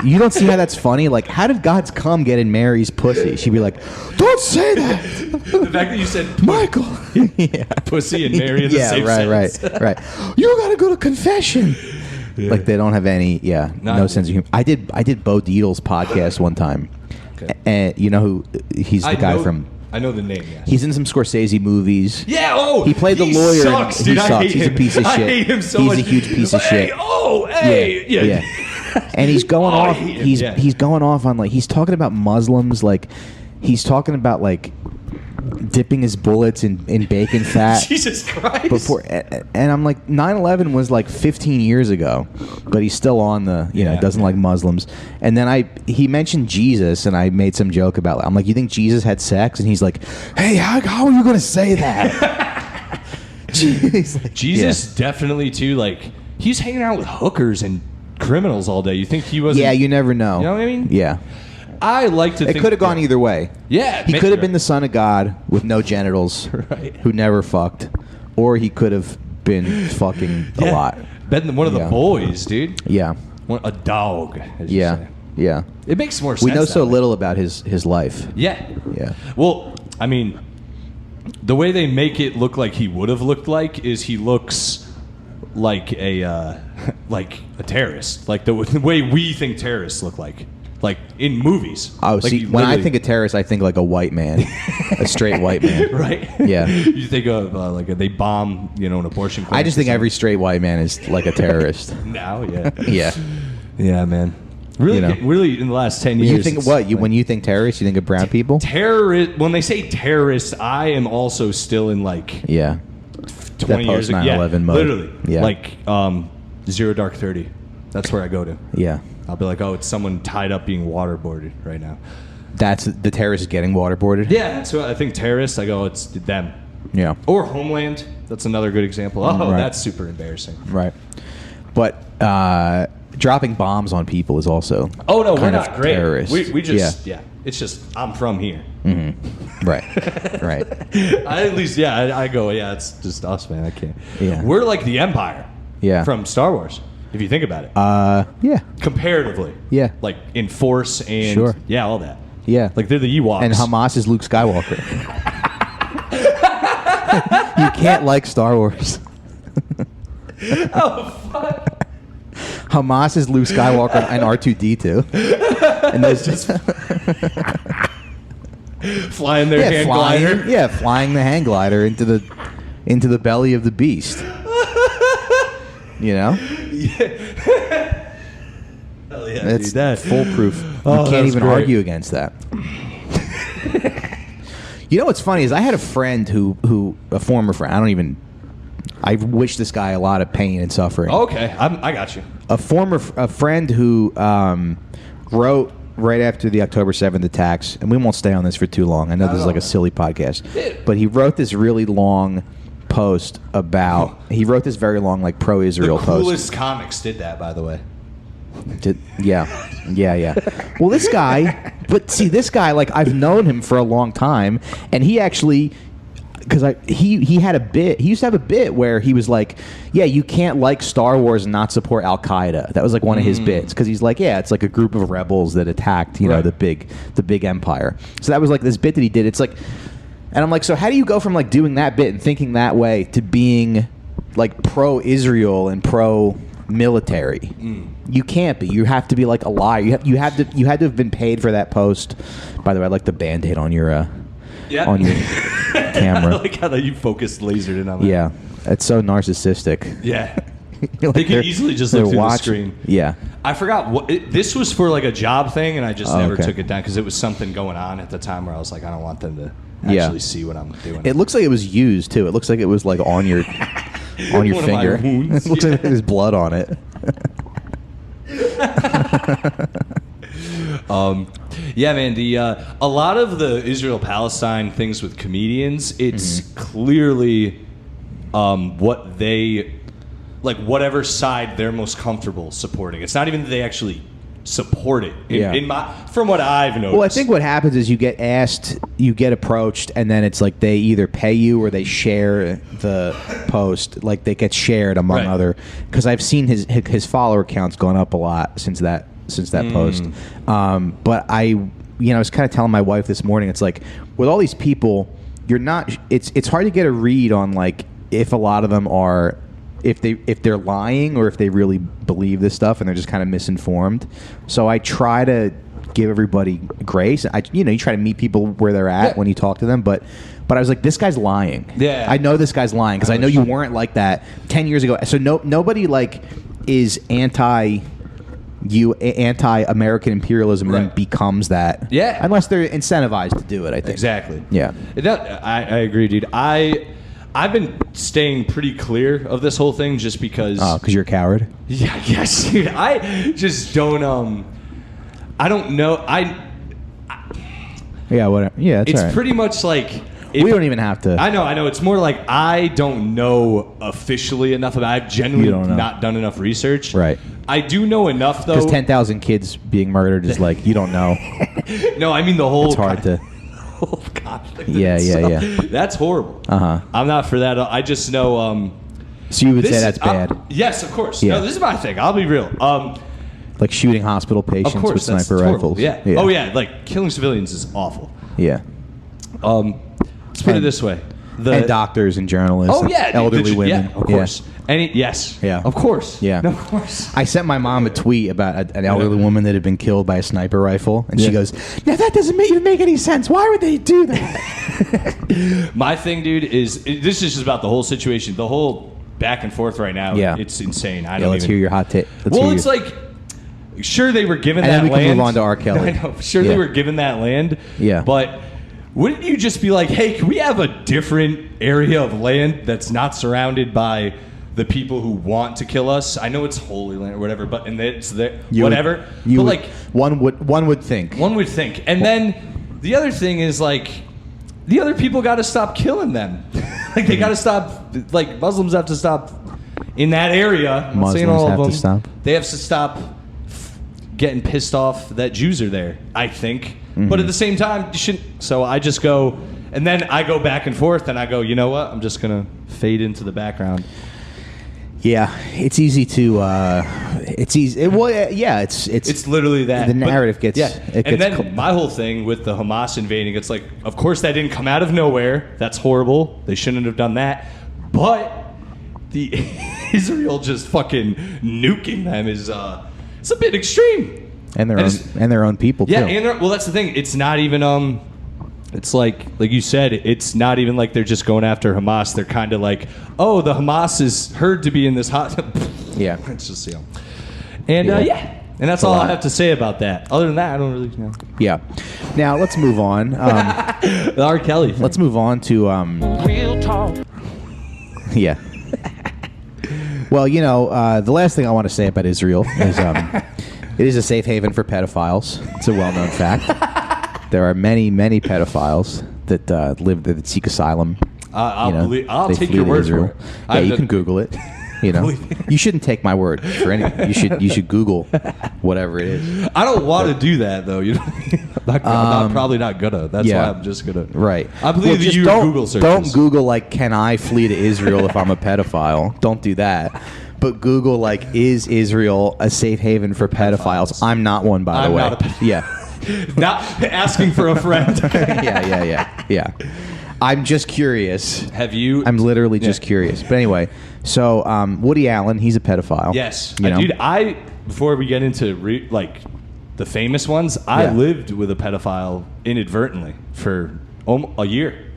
Speaker 2: "You don't see how that's funny? Like, how did God's cum get in Mary's pussy?" She'd be like, "Don't say that."
Speaker 1: The fact that you said
Speaker 2: Michael,
Speaker 1: pussy and Mary in the same sentence.
Speaker 2: right. You gotta go to confession. Yeah. Like they don't have any, no sense of humor. I did Bo Dietl's podcast one time, and you know who he's the guy from.
Speaker 1: I know the name. Yes.
Speaker 2: He's in some Scorsese movies.
Speaker 1: Yeah. Oh,
Speaker 2: he played the lawyer.
Speaker 1: Sucks, dude.
Speaker 2: He sucks.
Speaker 1: I hate
Speaker 2: He's
Speaker 1: him.
Speaker 2: a piece of shit.
Speaker 1: I hate him so
Speaker 2: he's
Speaker 1: much.
Speaker 2: a huge piece of shit.
Speaker 1: Hey. Yeah.
Speaker 2: And he's going off.
Speaker 1: He's
Speaker 2: He's going off on like he's talking about Muslims. Like he's talking about like dipping his bullets in bacon fat.
Speaker 1: Jesus Christ.
Speaker 2: And I'm like 9/11 was like 15 years ago, but he's still on the doesn't like Muslims. And then he mentioned Jesus, and I made some joke about it. I'm like, you think Jesus had sex? And he's like, hey, how are you going to say that?
Speaker 1: Jesus definitely too. Like he's hanging out with hookers and criminals all day. You think he wasn't?
Speaker 2: Yeah, you never know.
Speaker 1: You know what I mean?
Speaker 2: Yeah.
Speaker 1: I like to think
Speaker 2: it could have gone either way.
Speaker 1: Yeah.
Speaker 2: He could have been the son of God with no genitals who never fucked. Or he could have been fucking a lot.
Speaker 1: Been one of the boys, dude.
Speaker 2: Yeah.
Speaker 1: A dog, as you say.
Speaker 2: Yeah.
Speaker 1: It makes more sense.
Speaker 2: We know so little about his life.
Speaker 1: Yeah.
Speaker 2: Yeah.
Speaker 1: Well, I mean, the way they make it look like he would have looked like is he looks like a terrorist. Like the way we think terrorists look like in movies.
Speaker 2: Oh,
Speaker 1: like
Speaker 2: see, when I think of terrorists, I think like a white man, a straight white man.
Speaker 1: Right?
Speaker 2: Yeah.
Speaker 1: You think of they bomb, an abortion clinic.
Speaker 2: I just think every straight white man is like a terrorist.
Speaker 1: Now, yeah.
Speaker 2: Yeah.
Speaker 1: Yeah, man. Really, really, in the last 10 years.
Speaker 2: You think what? When you think terrorists, you think of brown people?
Speaker 1: When they say terrorists, I am also still in 20 years ago.
Speaker 2: 9/11 mode.
Speaker 1: Literally.
Speaker 2: Yeah.
Speaker 1: Like Zero Dark 30. That's where I go to.
Speaker 2: Yeah.
Speaker 1: I'll be like, oh, it's someone tied up being waterboarded right now.
Speaker 2: That's the terrorist getting waterboarded?
Speaker 1: Yeah, that's what I think. Terrorists, I go, it's them.
Speaker 2: Yeah.
Speaker 1: Or Homeland. That's another good example. Oh,
Speaker 2: right.
Speaker 1: That's super embarrassing.
Speaker 2: Right. But dropping bombs on people is also
Speaker 1: we're not great.
Speaker 2: Terrorist.
Speaker 1: We just it's just I'm from here.
Speaker 2: Mm-hmm. Right.
Speaker 1: I at least I go it's just us, man. I can't.
Speaker 2: Yeah.
Speaker 1: We're like the Empire.
Speaker 2: Yeah.
Speaker 1: From Star Wars, if you think about it.
Speaker 2: Yeah.
Speaker 1: Comparatively.
Speaker 2: Yeah.
Speaker 1: Like in force and all that.
Speaker 2: Yeah.
Speaker 1: Like they're the Ewoks.
Speaker 2: And Hamas is Luke Skywalker. You can't like Star Wars.
Speaker 1: Oh fuck.
Speaker 2: Hamas is Luke Skywalker and R2-D2. And there's just
Speaker 1: flying their hand glider.
Speaker 2: Yeah, flying the hand glider into the belly of the beast. You know?
Speaker 1: Hell yeah,
Speaker 2: That's
Speaker 1: dude,
Speaker 2: foolproof.
Speaker 1: Oh,
Speaker 2: you can't even
Speaker 1: great.
Speaker 2: argue against that. You know what's funny is I had a friend a former friend. I wish this guy a lot of pain and suffering.
Speaker 1: Okay, I got you.
Speaker 2: A friend who wrote right after the October 7th attacks, and we won't stay on this for too long. I know this is like a silly podcast, but he wrote this really long post about. He wrote this very long, like pro-Israel
Speaker 1: The
Speaker 2: post.
Speaker 1: coolest comics did that, by the way.
Speaker 2: Yeah. Well, this guy, but see, this guy, like, I've known him for a long time, and he actually, because he had a bit. He used to have a bit where he was like, "Yeah, you can't like Star Wars and not support Al Qaeda." That was like one of his bits, because he's like, "Yeah, it's like a group of rebels that attacked, you know, the big empire." So that was like this bit that he did. It's like, and I'm like, so how do you go from like doing that bit and thinking that way to being like pro-Israel and pro-military? You can't be. You have to be like a liar. You had to have been paid for that post. By the way, I like the Band-Aid on your on your camera.
Speaker 1: I like how you focused lasered in on that.
Speaker 2: Yeah, it's so narcissistic.
Speaker 1: Yeah.
Speaker 2: Like
Speaker 1: They could easily just look through the screen.
Speaker 2: Yeah.
Speaker 1: I forgot what this was for, like a job thing, and I just never took it down because it was something going on at the time where I was like, I don't want them to actually see what I'm doing.
Speaker 2: It looks like it was used too. It looks like it was like on your on your
Speaker 1: One of my
Speaker 2: finger.
Speaker 1: wounds,
Speaker 2: It looks like there's blood on it.
Speaker 1: Yeah, man. A lot of the Israel-Palestine things with comedians, it's clearly what they like, whatever side they're most comfortable supporting. It's not even that they actually support it. From what I've noticed.
Speaker 2: Well, I think what happens is you get asked, you get approached, and then it's like they either pay you or they share the post. Like they get shared among other. Because I've seen his follower count's gone up a lot since that post. But I was kind of telling my wife this morning. It's like with all these people, you're not. It's hard to get a read on like if a lot of them are. If they're lying or if they really believe this stuff and they're just kind of misinformed. So I try to give everybody grace. You try to meet people where they're at when you talk to them, but I was like, this guy's lying.
Speaker 1: Yeah.
Speaker 2: I know this guy's lying because I know you weren't like that 10 years ago. So nobody like is anti-American imperialism and then becomes that.
Speaker 1: Yeah.
Speaker 2: Unless they're incentivized to do it, I think.
Speaker 1: Exactly.
Speaker 2: Yeah.
Speaker 1: I agree, dude. I've been staying pretty clear of this whole thing just because.
Speaker 2: Oh, because you're a coward?
Speaker 1: Yeah, yes, dude. I just don't. I don't know.
Speaker 2: Yeah, whatever. Yeah, it's
Speaker 1: It's
Speaker 2: all right.
Speaker 1: pretty much like.
Speaker 2: We don't even have to.
Speaker 1: I know. It's more like I don't know officially enough about it. I've genuinely not done enough research.
Speaker 2: Right.
Speaker 1: I do know enough, though.
Speaker 2: Because 10,000 kids being murdered is like, you don't know.
Speaker 1: No, I mean the whole.
Speaker 2: It's hard to.
Speaker 1: Whole conflict.
Speaker 2: Yeah.
Speaker 1: That's horrible.
Speaker 2: Uh-huh.
Speaker 1: I'm not for that. I just know.
Speaker 2: So you would say that's bad?
Speaker 1: Yes, of course.
Speaker 2: Yeah.
Speaker 1: No, this is my thing. I'll be real.
Speaker 2: Like shooting hospital patients
Speaker 1: Of course,
Speaker 2: with
Speaker 1: that's
Speaker 2: sniper
Speaker 1: horrible.
Speaker 2: rifles?
Speaker 1: Yeah. Oh, yeah. Like, killing civilians is awful.
Speaker 2: Yeah.
Speaker 1: Let's put it this way.
Speaker 2: And doctors and journalists.
Speaker 1: Oh, yeah.
Speaker 2: Elderly women.
Speaker 1: Yeah, of course.
Speaker 2: Yeah.
Speaker 1: Yeah. Of course.
Speaker 2: Yeah.
Speaker 1: No, of course.
Speaker 2: I sent my mom a tweet about an elderly woman that had been killed by a sniper rifle, and she goes, "Now that doesn't even make any sense. Why would they do that?"
Speaker 1: My thing, dude, is this is just about the whole situation. The whole back and forth right now.
Speaker 2: Yeah.
Speaker 1: It's insane.
Speaker 2: Let's hear your hot take.
Speaker 1: It's like, sure, they were given
Speaker 2: And
Speaker 1: that
Speaker 2: then we
Speaker 1: land.
Speaker 2: can move on to R. Kelly.
Speaker 1: I know. Sure, they were given that land.
Speaker 2: Yeah.
Speaker 1: But wouldn't you just be like, hey, can we have a different area of land that's not surrounded by the people who want to kill us? I know it's holy land or whatever, but and it's there, whatever.
Speaker 2: One would think.
Speaker 1: One would think. And then the other thing is like, the other people got to stop killing them. Like they got to stop. Like Muslims have to stop in that area. I'm not saying all of them.
Speaker 2: To stop.
Speaker 1: They have to stop getting pissed off that Jews are there. I think, but at the same time, you shouldn't. So I just go, and then I go back and forth, and I go, you know what? I'm just gonna fade into the background.
Speaker 2: Yeah, it's easy to. It's easy. It's
Speaker 1: literally that.
Speaker 2: The narrative gets.
Speaker 1: Yeah, and then my whole thing with the Hamas invading, it's like, of course that didn't come out of nowhere. That's horrible. They shouldn't have done that. But the Israel just fucking nuking them is it's a bit extreme.
Speaker 2: And their own people.
Speaker 1: Yeah,
Speaker 2: too.
Speaker 1: well, that's the thing. It's not even It's like you said, it's not even like they're just going after Hamas. They're kind of like, oh, the Hamas is heard to be in this hot.
Speaker 2: Yeah.
Speaker 1: It's just, And and that's all I have to say about that. Other than that, I don't really know.
Speaker 2: Yeah. Now let's move on.
Speaker 1: R. Kelly.
Speaker 2: Let's move on to
Speaker 4: Real talk.
Speaker 2: Yeah. Well, the last thing I want to say about Israel is it is a safe haven for pedophiles. It's a well-known fact. There are many, many pedophiles that live there that seek asylum
Speaker 1: I'll
Speaker 2: they
Speaker 1: take
Speaker 2: flee
Speaker 1: your
Speaker 2: to
Speaker 1: word
Speaker 2: Israel.
Speaker 1: for it.
Speaker 2: Yeah, you can Google it. You shouldn't take my word for anything. You should Google whatever it is.
Speaker 1: I don't want to do that though. You know, I'm probably not gonna. That's why I'm just gonna.
Speaker 2: Right.
Speaker 1: I believe that you Google searches.
Speaker 2: Don't Google like, can I flee to Israel if I'm a pedophile? Don't do that. But Google like, is Israel a safe haven for pedophiles? I'm not one, by the way.
Speaker 1: Not a
Speaker 2: yeah.
Speaker 1: Not asking for a friend.
Speaker 2: Yeah. I'm just curious.
Speaker 1: Have you?
Speaker 2: I'm literally just curious. But anyway, so Woody Allen, he's a pedophile.
Speaker 1: Yes,
Speaker 2: know?
Speaker 1: dude. Before we get into the famous ones, I lived with a pedophile inadvertently for a year.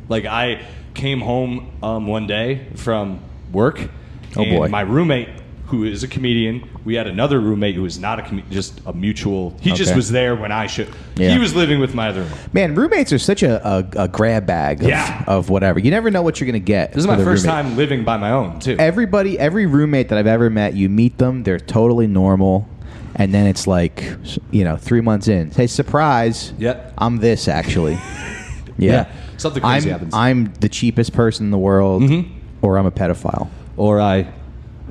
Speaker 1: Like I came home one day from work.
Speaker 2: Oh boy!
Speaker 1: My roommate, who is a comedian, we had another roommate who was not a comedian, just a mutual. He just was there when I should.
Speaker 2: Yeah.
Speaker 1: He was living with my other roommate.
Speaker 2: Man, roommates are such a grab bag of whatever. You never know what you're going to get.
Speaker 1: This is my first time living by my own, too.
Speaker 2: Every roommate that I've ever met, you meet them, they're totally normal, and then it's like, 3 months in, hey, surprise,
Speaker 1: Yep.
Speaker 2: I'm this, actually. Yeah.
Speaker 1: Something crazy happens.
Speaker 2: I'm the cheapest person in the world, or I'm a pedophile.
Speaker 1: Or I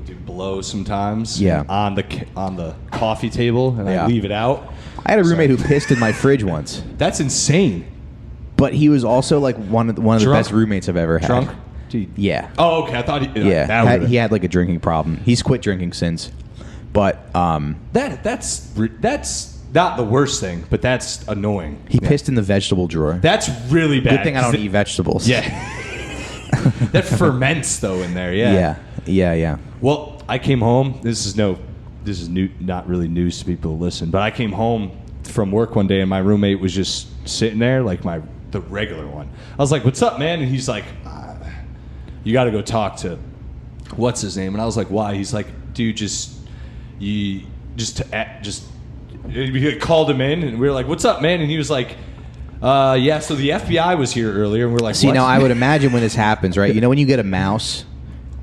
Speaker 1: do blow sometimes on the coffee table, and I leave it out.
Speaker 2: I had a roommate who pissed in my fridge once.
Speaker 1: That's insane.
Speaker 2: But he was also like one of the best roommates I've ever had.
Speaker 1: Drunk?
Speaker 2: Yeah.
Speaker 1: Oh, okay. I thought
Speaker 2: he had like a drinking problem. He's quit drinking since. But
Speaker 1: that's not the worst thing, but that's annoying.
Speaker 2: He pissed in the vegetable drawer.
Speaker 1: That's really bad.
Speaker 2: Good thing I don't eat vegetables.
Speaker 1: Yeah. That ferments though in there.
Speaker 2: Yeah.
Speaker 1: Well, I came home. This is not really news to people who listen, but I came home from work one day and my roommate was just sitting there, like the regular one. I was like, "What's up, man?" And he's like, "You got to go talk to what's his name?" And I was like, "Why?" He's like, "Dude, we called him in and we were like, 'What's up, man?' And he was like, yeah, so the FBI was here earlier," and we're like,
Speaker 2: See,
Speaker 1: what?
Speaker 2: now I would imagine when this happens, right? You know when you get a mouse?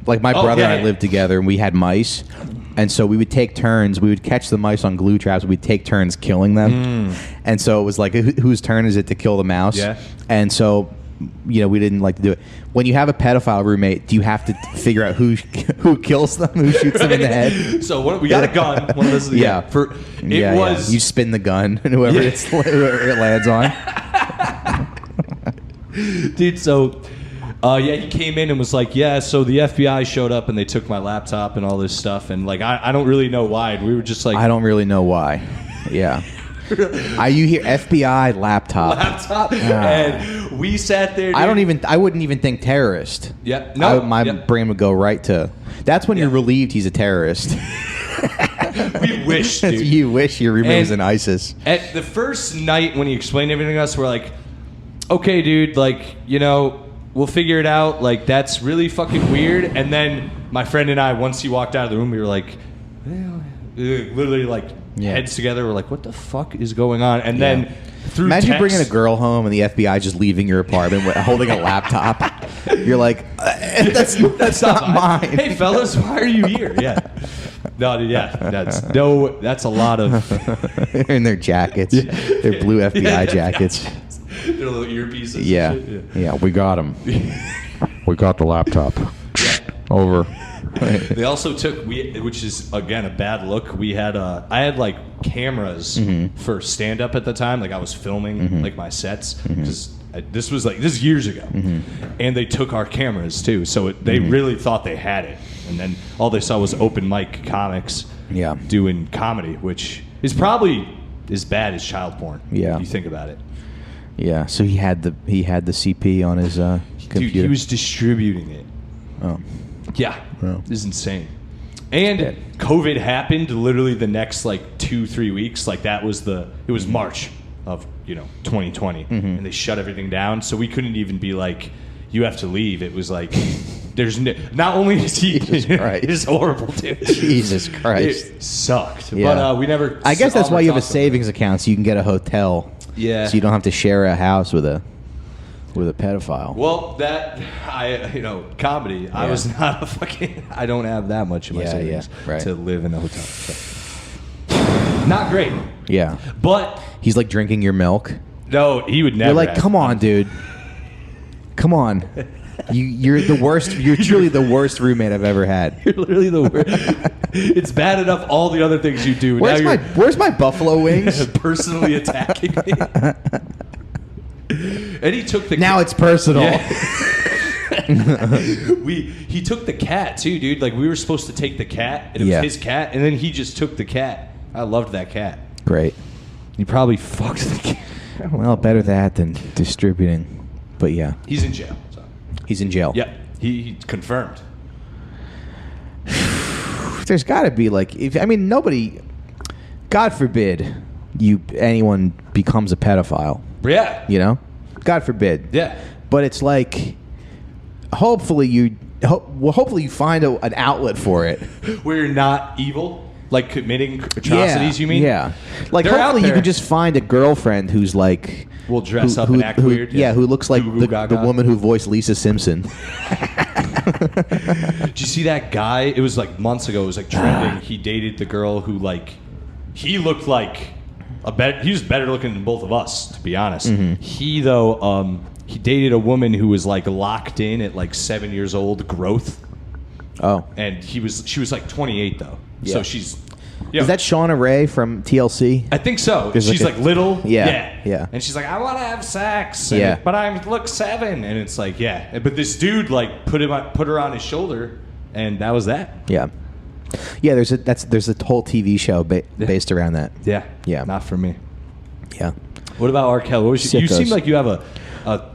Speaker 2: Like my brother and I lived together and we had mice. And so we would take turns. We would catch the mice on glue traps. We'd take turns killing them. And so it was like, whose turn is it to kill the mouse?
Speaker 1: Yeah.
Speaker 2: And so, we didn't like to do it. When you have a pedophile roommate, do you have to figure out who kills them, who shoots them in the head?
Speaker 1: So we got a gun. One of those.
Speaker 2: You spin the gun and whoever it lands on.
Speaker 1: Dude, so he came in and was like, yeah, so the FBI showed up and they took my laptop and all this stuff, and like I don't really know why. And we were just like,
Speaker 2: I don't really know why. Yeah. You hear FBI laptop,
Speaker 1: and we sat there. Dude.
Speaker 2: I wouldn't even think terrorist.
Speaker 1: Yeah, no,
Speaker 2: my brain would go right to. That's when you're relieved he's a terrorist.
Speaker 1: We wish, dude.
Speaker 2: You wish your roommate was in ISIS.
Speaker 1: At the first night when he explained everything to us, we're like, okay, dude, like, we'll figure it out. Like, that's really fucking weird. And then my friend and I, once he walked out of the room, we were like, literally like heads together. We're like, what the fuck is going on? And then through
Speaker 2: imagine bringing a girl home and the FBI just leaving your apartment holding a laptop. You're like, that's not mine.
Speaker 1: Hey, fellas, why are you here? Yeah. No, dude, that's a lot of...
Speaker 2: They're in their jackets. Their blue FBI jackets.
Speaker 1: Their little earpieces.
Speaker 2: Yeah, we got them. We got the laptop. Over.
Speaker 1: They also took, which is again a bad look. I had like cameras for stand up at the time. Like I was filming like my sets because this is years ago, and they took our cameras too. So they really thought they had it, and then all they saw was open mic comics doing comedy, which is probably as bad as child porn.
Speaker 2: Yeah,
Speaker 1: if you think about it.
Speaker 2: Yeah, so he had the CP on his computer.
Speaker 1: Dude, he was distributing it.
Speaker 2: Oh.
Speaker 1: Yeah, this is insane. And COVID happened literally the next like 2-3 weeks. Like it was March of 2020, and they shut everything down. So we couldn't even be like, you have to leave. It was like, not only is he, it's horrible, dude.
Speaker 2: Jesus Christ,
Speaker 1: it sucked. Yeah. But we never.
Speaker 2: I guess that's why you have a savings account, so you can get a hotel.
Speaker 1: Yeah.
Speaker 2: So you don't have to share a house with a pedophile.
Speaker 1: Well, comedy. Yeah. I was not a fucking. I don't have that much in my savings to live in a hotel. So. Not great.
Speaker 2: Yeah.
Speaker 1: But
Speaker 2: he's like drinking your milk.
Speaker 1: No, he would never.
Speaker 2: You're like, come on, dude. Come on. You're the worst. You're truly the worst roommate I've ever had.
Speaker 1: You're literally the worst. It's bad enough all the other things you do.
Speaker 2: Where's my buffalo wings?
Speaker 1: Personally attacking me. And he took the
Speaker 2: Now it's personal.
Speaker 1: Yeah. He took the cat too, dude. Like we were supposed to take the cat, and it was his cat, and then he just took the cat. I loved that cat.
Speaker 2: Great.
Speaker 1: He probably fucked the cat.
Speaker 2: Well, better that than distributing. But yeah,
Speaker 1: He's in jail. So.
Speaker 2: he's in jail.
Speaker 1: Yeah, he confirmed.
Speaker 2: There's got to be like, nobody. God forbid, anyone becomes a pedophile.
Speaker 1: Yeah.
Speaker 2: You know, God forbid.
Speaker 1: Yeah.
Speaker 2: But it's like, hopefully you find an outlet for it.
Speaker 1: Where you're not evil, like committing atrocities. You mean?
Speaker 2: Yeah. Like
Speaker 1: They're
Speaker 2: hopefully
Speaker 1: out
Speaker 2: you
Speaker 1: there.
Speaker 2: can just find a girlfriend who's like.
Speaker 1: Will dress up and act weird.
Speaker 2: Yeah, who looks like
Speaker 1: Goo goo gaga.
Speaker 2: the woman who voiced Lisa Simpson.
Speaker 1: Did you see that guy? It was like months ago. It was like trending. He dated the girl who he looked like he was better looking than both of us, to be honest.
Speaker 2: Mm-hmm.
Speaker 1: He though, he dated a woman who was like locked in at like 7 years old growth.
Speaker 2: Oh.
Speaker 1: And she was like 28 though.
Speaker 2: Yeah.
Speaker 1: So she's.
Speaker 2: Is that Shauna Ray from TLC?
Speaker 1: I think so.
Speaker 2: There's
Speaker 1: She's
Speaker 2: like
Speaker 1: like little.
Speaker 2: Yeah.
Speaker 1: And she's like, I want to have sex.
Speaker 2: Yeah.
Speaker 1: But I look 7. And it's like, yeah. But this dude like put her on his shoulder, and that was that.
Speaker 2: Yeah. Yeah, there's a whole TV show based around that.
Speaker 1: Yeah.
Speaker 2: Yeah.
Speaker 1: Not for me.
Speaker 2: Yeah.
Speaker 1: What about R. Kelly? You
Speaker 2: Sickos.
Speaker 1: seem like you have a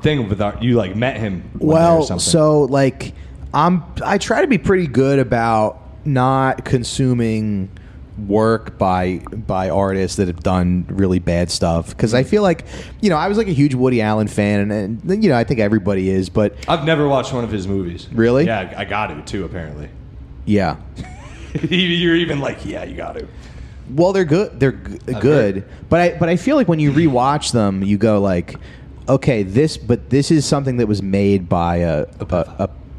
Speaker 1: thing with you like met him one day or
Speaker 2: Well,
Speaker 1: something.
Speaker 2: so like I try to be pretty good about not consuming work by artists that have done really bad stuff, because I feel like, I was like a huge Woody Allen fan, and I think everybody is, but
Speaker 1: I've never watched one of his movies.
Speaker 2: Really?
Speaker 1: Yeah, I got to too, apparently.
Speaker 2: yeah.
Speaker 1: You're even like, yeah, you got to.
Speaker 2: Well, they're good. They're good, but I feel like when you rewatch them, you go like, okay, this is something that was made by a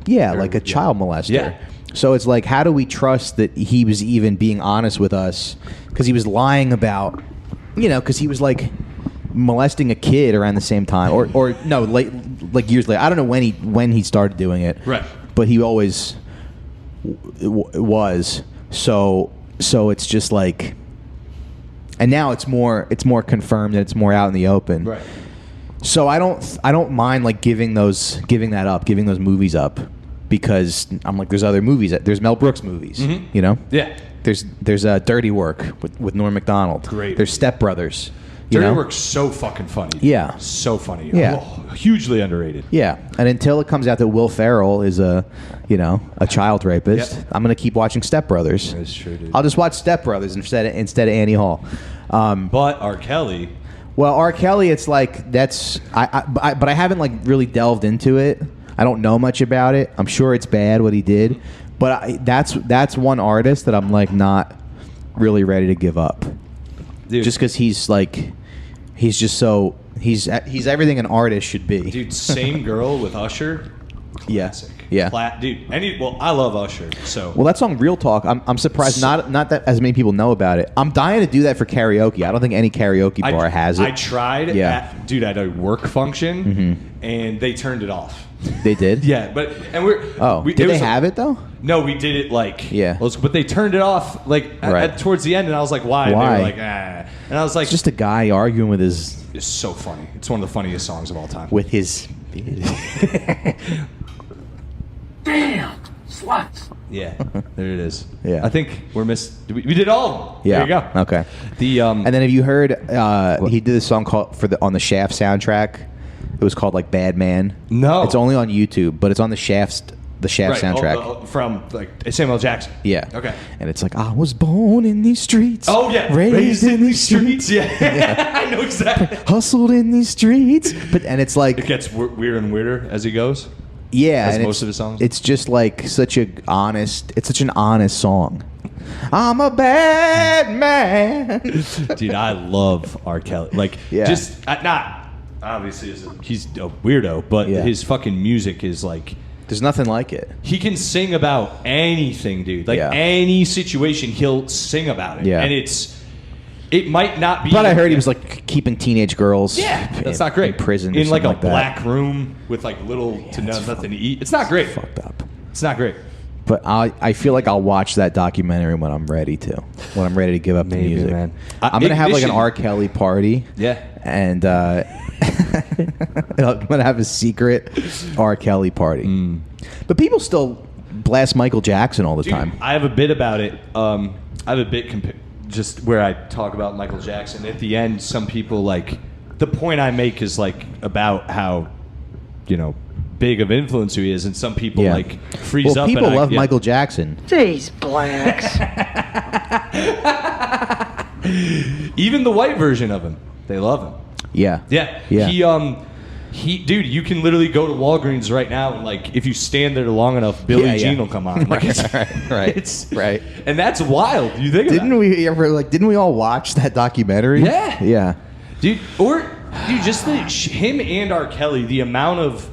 Speaker 2: child molester.
Speaker 1: Yeah.
Speaker 2: So it's like, how do we trust that he was even being honest with us? Because he was lying about, because he was like molesting a kid around the same time, or no, like years later. I don't know when he started doing it.
Speaker 1: Right.
Speaker 2: But he always was. So it's just like, and now it's more confirmed and it's more out in the open.
Speaker 1: Right.
Speaker 2: So I don't mind like giving those movies up, because I'm like, there's other movies. There's Mel Brooks movies,
Speaker 1: Mm-hmm.
Speaker 2: Yeah. There's Dirty Work with Norm Macdonald.
Speaker 1: Great.
Speaker 2: There's Step Brothers.
Speaker 1: Dirty Work's so fucking funny.
Speaker 2: Yeah.
Speaker 1: So funny.
Speaker 2: Yeah.
Speaker 1: Oh, hugely underrated.
Speaker 2: Yeah. And until it comes out that Will Ferrell is a child rapist,
Speaker 1: Yep.
Speaker 2: I'm gonna keep watching Step Brothers.
Speaker 1: That's true, dude.
Speaker 2: I'll just watch Step Brothers instead of Annie Hall.
Speaker 1: But R. Kelly.
Speaker 2: Well, R. Kelly, it's like but I haven't like really delved into it. I don't know much about it. I'm sure it's bad what he did, but that's one artist that I'm like not really ready to give up,
Speaker 1: Dude.
Speaker 2: just because he's just so he's everything an artist should be.
Speaker 1: Dude, same girl with Usher.
Speaker 2: Yeah.
Speaker 1: Classic.
Speaker 2: Yeah.
Speaker 1: Dude, I love Usher. So.
Speaker 2: Well, that song "Real Talk," I'm surprised not that as many people know about it. I'm dying to do that for karaoke. I don't think any karaoke bar has it.
Speaker 1: I tried at a work function, and they turned it off.
Speaker 2: They did?
Speaker 1: Yeah, but
Speaker 2: did they have it though?
Speaker 1: No, we did it like
Speaker 2: but
Speaker 1: they turned it off like towards the end, and I was like, why? And they were like, ah, and I was like,
Speaker 2: It's just a guy arguing with his
Speaker 1: it's so funny. It's one of the funniest songs of all time.
Speaker 2: with his.
Speaker 4: Damn, sluts.
Speaker 1: Yeah, there it is.
Speaker 2: Yeah.
Speaker 1: I think we did all of them.
Speaker 2: Yeah.
Speaker 1: There you go.
Speaker 2: Okay.
Speaker 1: And
Speaker 2: And then have you heard he did a song called on the Shaft soundtrack? It was called like Bad Man.
Speaker 1: No.
Speaker 2: It's only on YouTube, but it's on the Shaft soundtrack.
Speaker 1: From like Samuel Jackson.
Speaker 2: Yeah.
Speaker 1: Okay.
Speaker 2: And it's like, I was born in these streets.
Speaker 1: Oh yeah,
Speaker 2: Raised in these streets.
Speaker 1: Yeah, I know exactly.
Speaker 2: Hustled in these streets. And it's like,
Speaker 1: It gets weirder and weirder as he goes.
Speaker 2: yeah,
Speaker 1: as
Speaker 2: and
Speaker 1: most of his songs.
Speaker 2: It's just like such an honest song. I'm a bad man.
Speaker 1: Dude, I love R. Kelly. Like,
Speaker 2: Yeah.
Speaker 1: just not obviously he's a weirdo, but
Speaker 2: Yeah.
Speaker 1: his fucking music is like.
Speaker 2: There's nothing like it.
Speaker 1: He can sing about anything, dude. Like
Speaker 2: Yeah.
Speaker 1: any situation, he'll sing about it.
Speaker 2: Yeah.
Speaker 1: And it's it might not be.
Speaker 2: But I heard he was like keeping teenage girls.
Speaker 1: Yeah, that's not great.
Speaker 2: In prison,
Speaker 1: in like a
Speaker 2: like that.
Speaker 1: black room with like little to nothing to eat. It's not great.
Speaker 2: Fucked up.
Speaker 1: It's not great.
Speaker 2: But I feel like I'll watch that documentary when I'm ready to. When I'm ready to give up the
Speaker 1: Maybe,
Speaker 2: music.
Speaker 1: man.
Speaker 2: I'm gonna have like an
Speaker 1: Ignition.
Speaker 2: R. Kelly party.
Speaker 1: Yeah.
Speaker 2: And I'm gonna have a secret R. Kelly party. But people still blast Michael Jackson all the
Speaker 1: Dude,
Speaker 2: time.
Speaker 1: I have a bit about it. I have a bit just where I talk about Michael Jackson. At the end, some people like the point I make is like about how big of influence he is, and some people like freeze up.
Speaker 2: People
Speaker 1: and
Speaker 2: love Michael Jackson.
Speaker 5: These blacks.
Speaker 1: Even the white version of him, they love him.
Speaker 2: Yeah.
Speaker 1: Yeah. He dude, you can literally go to Walgreens right now and like if you stand there long enough, Billie Jean will come on. Like,
Speaker 2: right.
Speaker 1: It's
Speaker 2: right.
Speaker 1: And that's wild. You think
Speaker 2: Didn't
Speaker 1: about it.
Speaker 2: we ever didn't we all watch that documentary?
Speaker 1: Yeah.
Speaker 2: Yeah.
Speaker 1: Dude, just him and R. Kelly, the amount of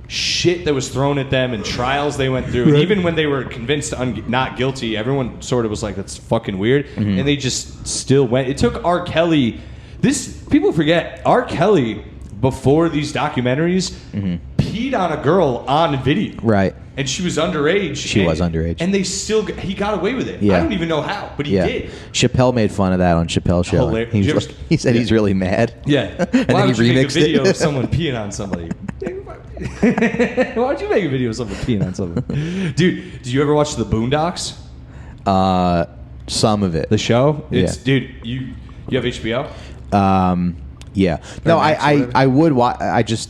Speaker 1: shit that was thrown at them and trials they went through, and even when they were convinced not guilty, everyone sort of was like, that's fucking weird.
Speaker 2: Mm-hmm.
Speaker 1: And they just still went. It took R. Kelly, people forget, R. Kelly, before these documentaries, peed on a girl on video.
Speaker 2: Right.
Speaker 1: And she was underage.
Speaker 2: She was underage.
Speaker 1: And he got away with it.
Speaker 2: Yeah.
Speaker 1: I don't even know how, but he did.
Speaker 2: Chappelle made fun of that on Chappelle's show.
Speaker 1: Hilarious.
Speaker 2: He said he's really mad.
Speaker 1: Yeah.
Speaker 2: And
Speaker 1: Why
Speaker 2: then
Speaker 1: would
Speaker 2: he
Speaker 1: you make a
Speaker 2: remixed
Speaker 1: video
Speaker 2: it.
Speaker 1: of someone peeing on somebody? Why would you make a video of someone peeing on someone? Dude, did you ever watch the Boondocks?
Speaker 2: Some of it.
Speaker 1: The show?
Speaker 2: Yeah.
Speaker 1: Dude, you have HBO?
Speaker 2: Yeah. No,
Speaker 1: Max or whatever?
Speaker 2: I would watch.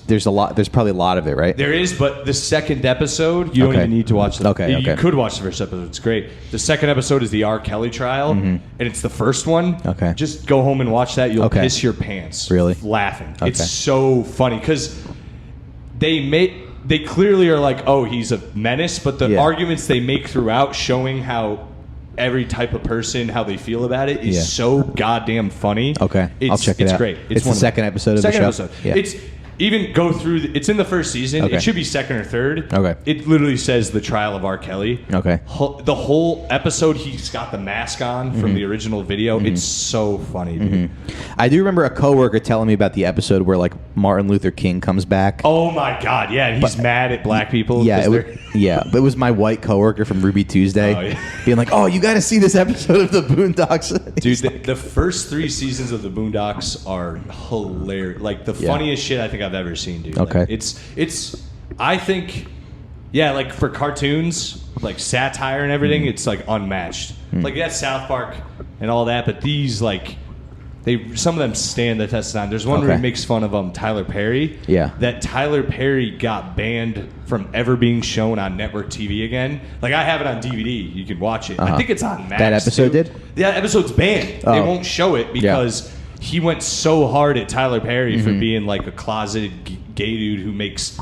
Speaker 2: There's probably a lot of it, right?
Speaker 1: There is, but the second episode, you don't
Speaker 2: Okay.
Speaker 1: even need to watch the
Speaker 2: Okay,
Speaker 1: You
Speaker 2: okay.
Speaker 1: could watch the first episode. It's great. The second episode is the R. Kelly trial, and it's the first one.
Speaker 2: Okay.
Speaker 1: Just go home and watch that. You'll
Speaker 2: Okay.
Speaker 1: piss your pants.
Speaker 2: Really?
Speaker 1: Laughing.
Speaker 2: Okay.
Speaker 1: It's so funny because they clearly are like, oh, he's a menace, but the
Speaker 2: Yeah.
Speaker 1: arguments they make throughout showing how every type of person, how they feel about it is
Speaker 2: Yeah.
Speaker 1: so goddamn funny.
Speaker 2: Okay. I'll check it
Speaker 1: It's
Speaker 2: out.
Speaker 1: great.
Speaker 2: It's the
Speaker 1: one of
Speaker 2: second episode of the
Speaker 1: second
Speaker 2: show?
Speaker 1: episode.
Speaker 2: Yeah.
Speaker 1: It's even go through. It's in the first season.
Speaker 2: Okay.
Speaker 1: It should be second or third.
Speaker 2: Okay.
Speaker 1: It literally says the trial of R. Kelly.
Speaker 2: Okay.
Speaker 1: The whole episode, he's got the mask on from the original video. It's so funny, dude.
Speaker 2: I do remember a coworker telling me about the episode where like Martin Luther King comes back.
Speaker 1: Oh my god, yeah, and he's mad at black people.
Speaker 2: Yeah,
Speaker 1: 'cause they're-
Speaker 2: but it was my white coworker from Ruby Tuesday
Speaker 1: Oh, yeah.
Speaker 2: being like, "Oh, you got to see this episode of the Boondocks."
Speaker 1: Dude, the first 3 seasons of the Boondocks are hilarious. Like the
Speaker 2: Yeah.
Speaker 1: funniest shit I think I've ever seen, dude.
Speaker 2: Okay.
Speaker 1: Like, it's I think, yeah, like for cartoons, like satire and everything, it's like unmatched. Like yeah, South Park and all that, but these like some of them stand the test of time. There's one where
Speaker 2: Okay.
Speaker 1: he makes fun of Tyler Perry.
Speaker 2: Yeah.
Speaker 1: That Tyler Perry got banned from ever being shown on network TV again. Like I have it on DVD. You can watch it. I think it's on Max.
Speaker 2: That episode
Speaker 1: too.
Speaker 2: did?
Speaker 1: Yeah, episode's banned. They
Speaker 2: Oh.
Speaker 1: won't show it because he went so hard at Tyler Perry for being like a closeted gay dude who makes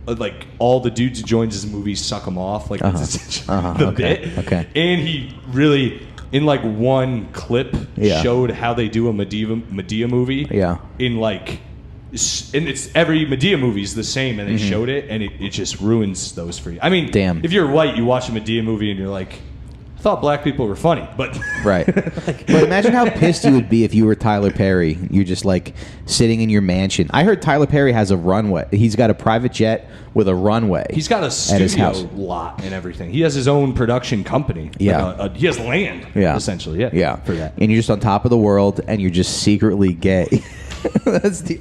Speaker 1: like all the dudes who joins his movies suck him off. Like that's essentially the
Speaker 2: Okay.
Speaker 1: bit.
Speaker 2: Okay.
Speaker 1: And he really in like one clip
Speaker 2: Yeah.
Speaker 1: showed how they do a Medea movie.
Speaker 2: Yeah.
Speaker 1: In like. And it's every Medea movie is the same, and they showed it, and it just ruins those for you. I mean,
Speaker 2: Damn.
Speaker 1: if you're white, you watch a Medea movie, and you're like, I thought black people were funny, but
Speaker 2: Right. But imagine how pissed you would be if you were Tyler Perry. You're just like sitting in your mansion. I heard Tyler Perry has a runway. He's got a private jet with a runway.
Speaker 1: he's got a
Speaker 2: at his house.
Speaker 1: studio lot and everything. He has his own production company.
Speaker 2: Yeah.
Speaker 1: Like he has land.
Speaker 2: Yeah.
Speaker 1: essentially. Yeah,
Speaker 2: Yeah.
Speaker 1: for that.
Speaker 2: And you're just on top of the world and you're just secretly gay. That's the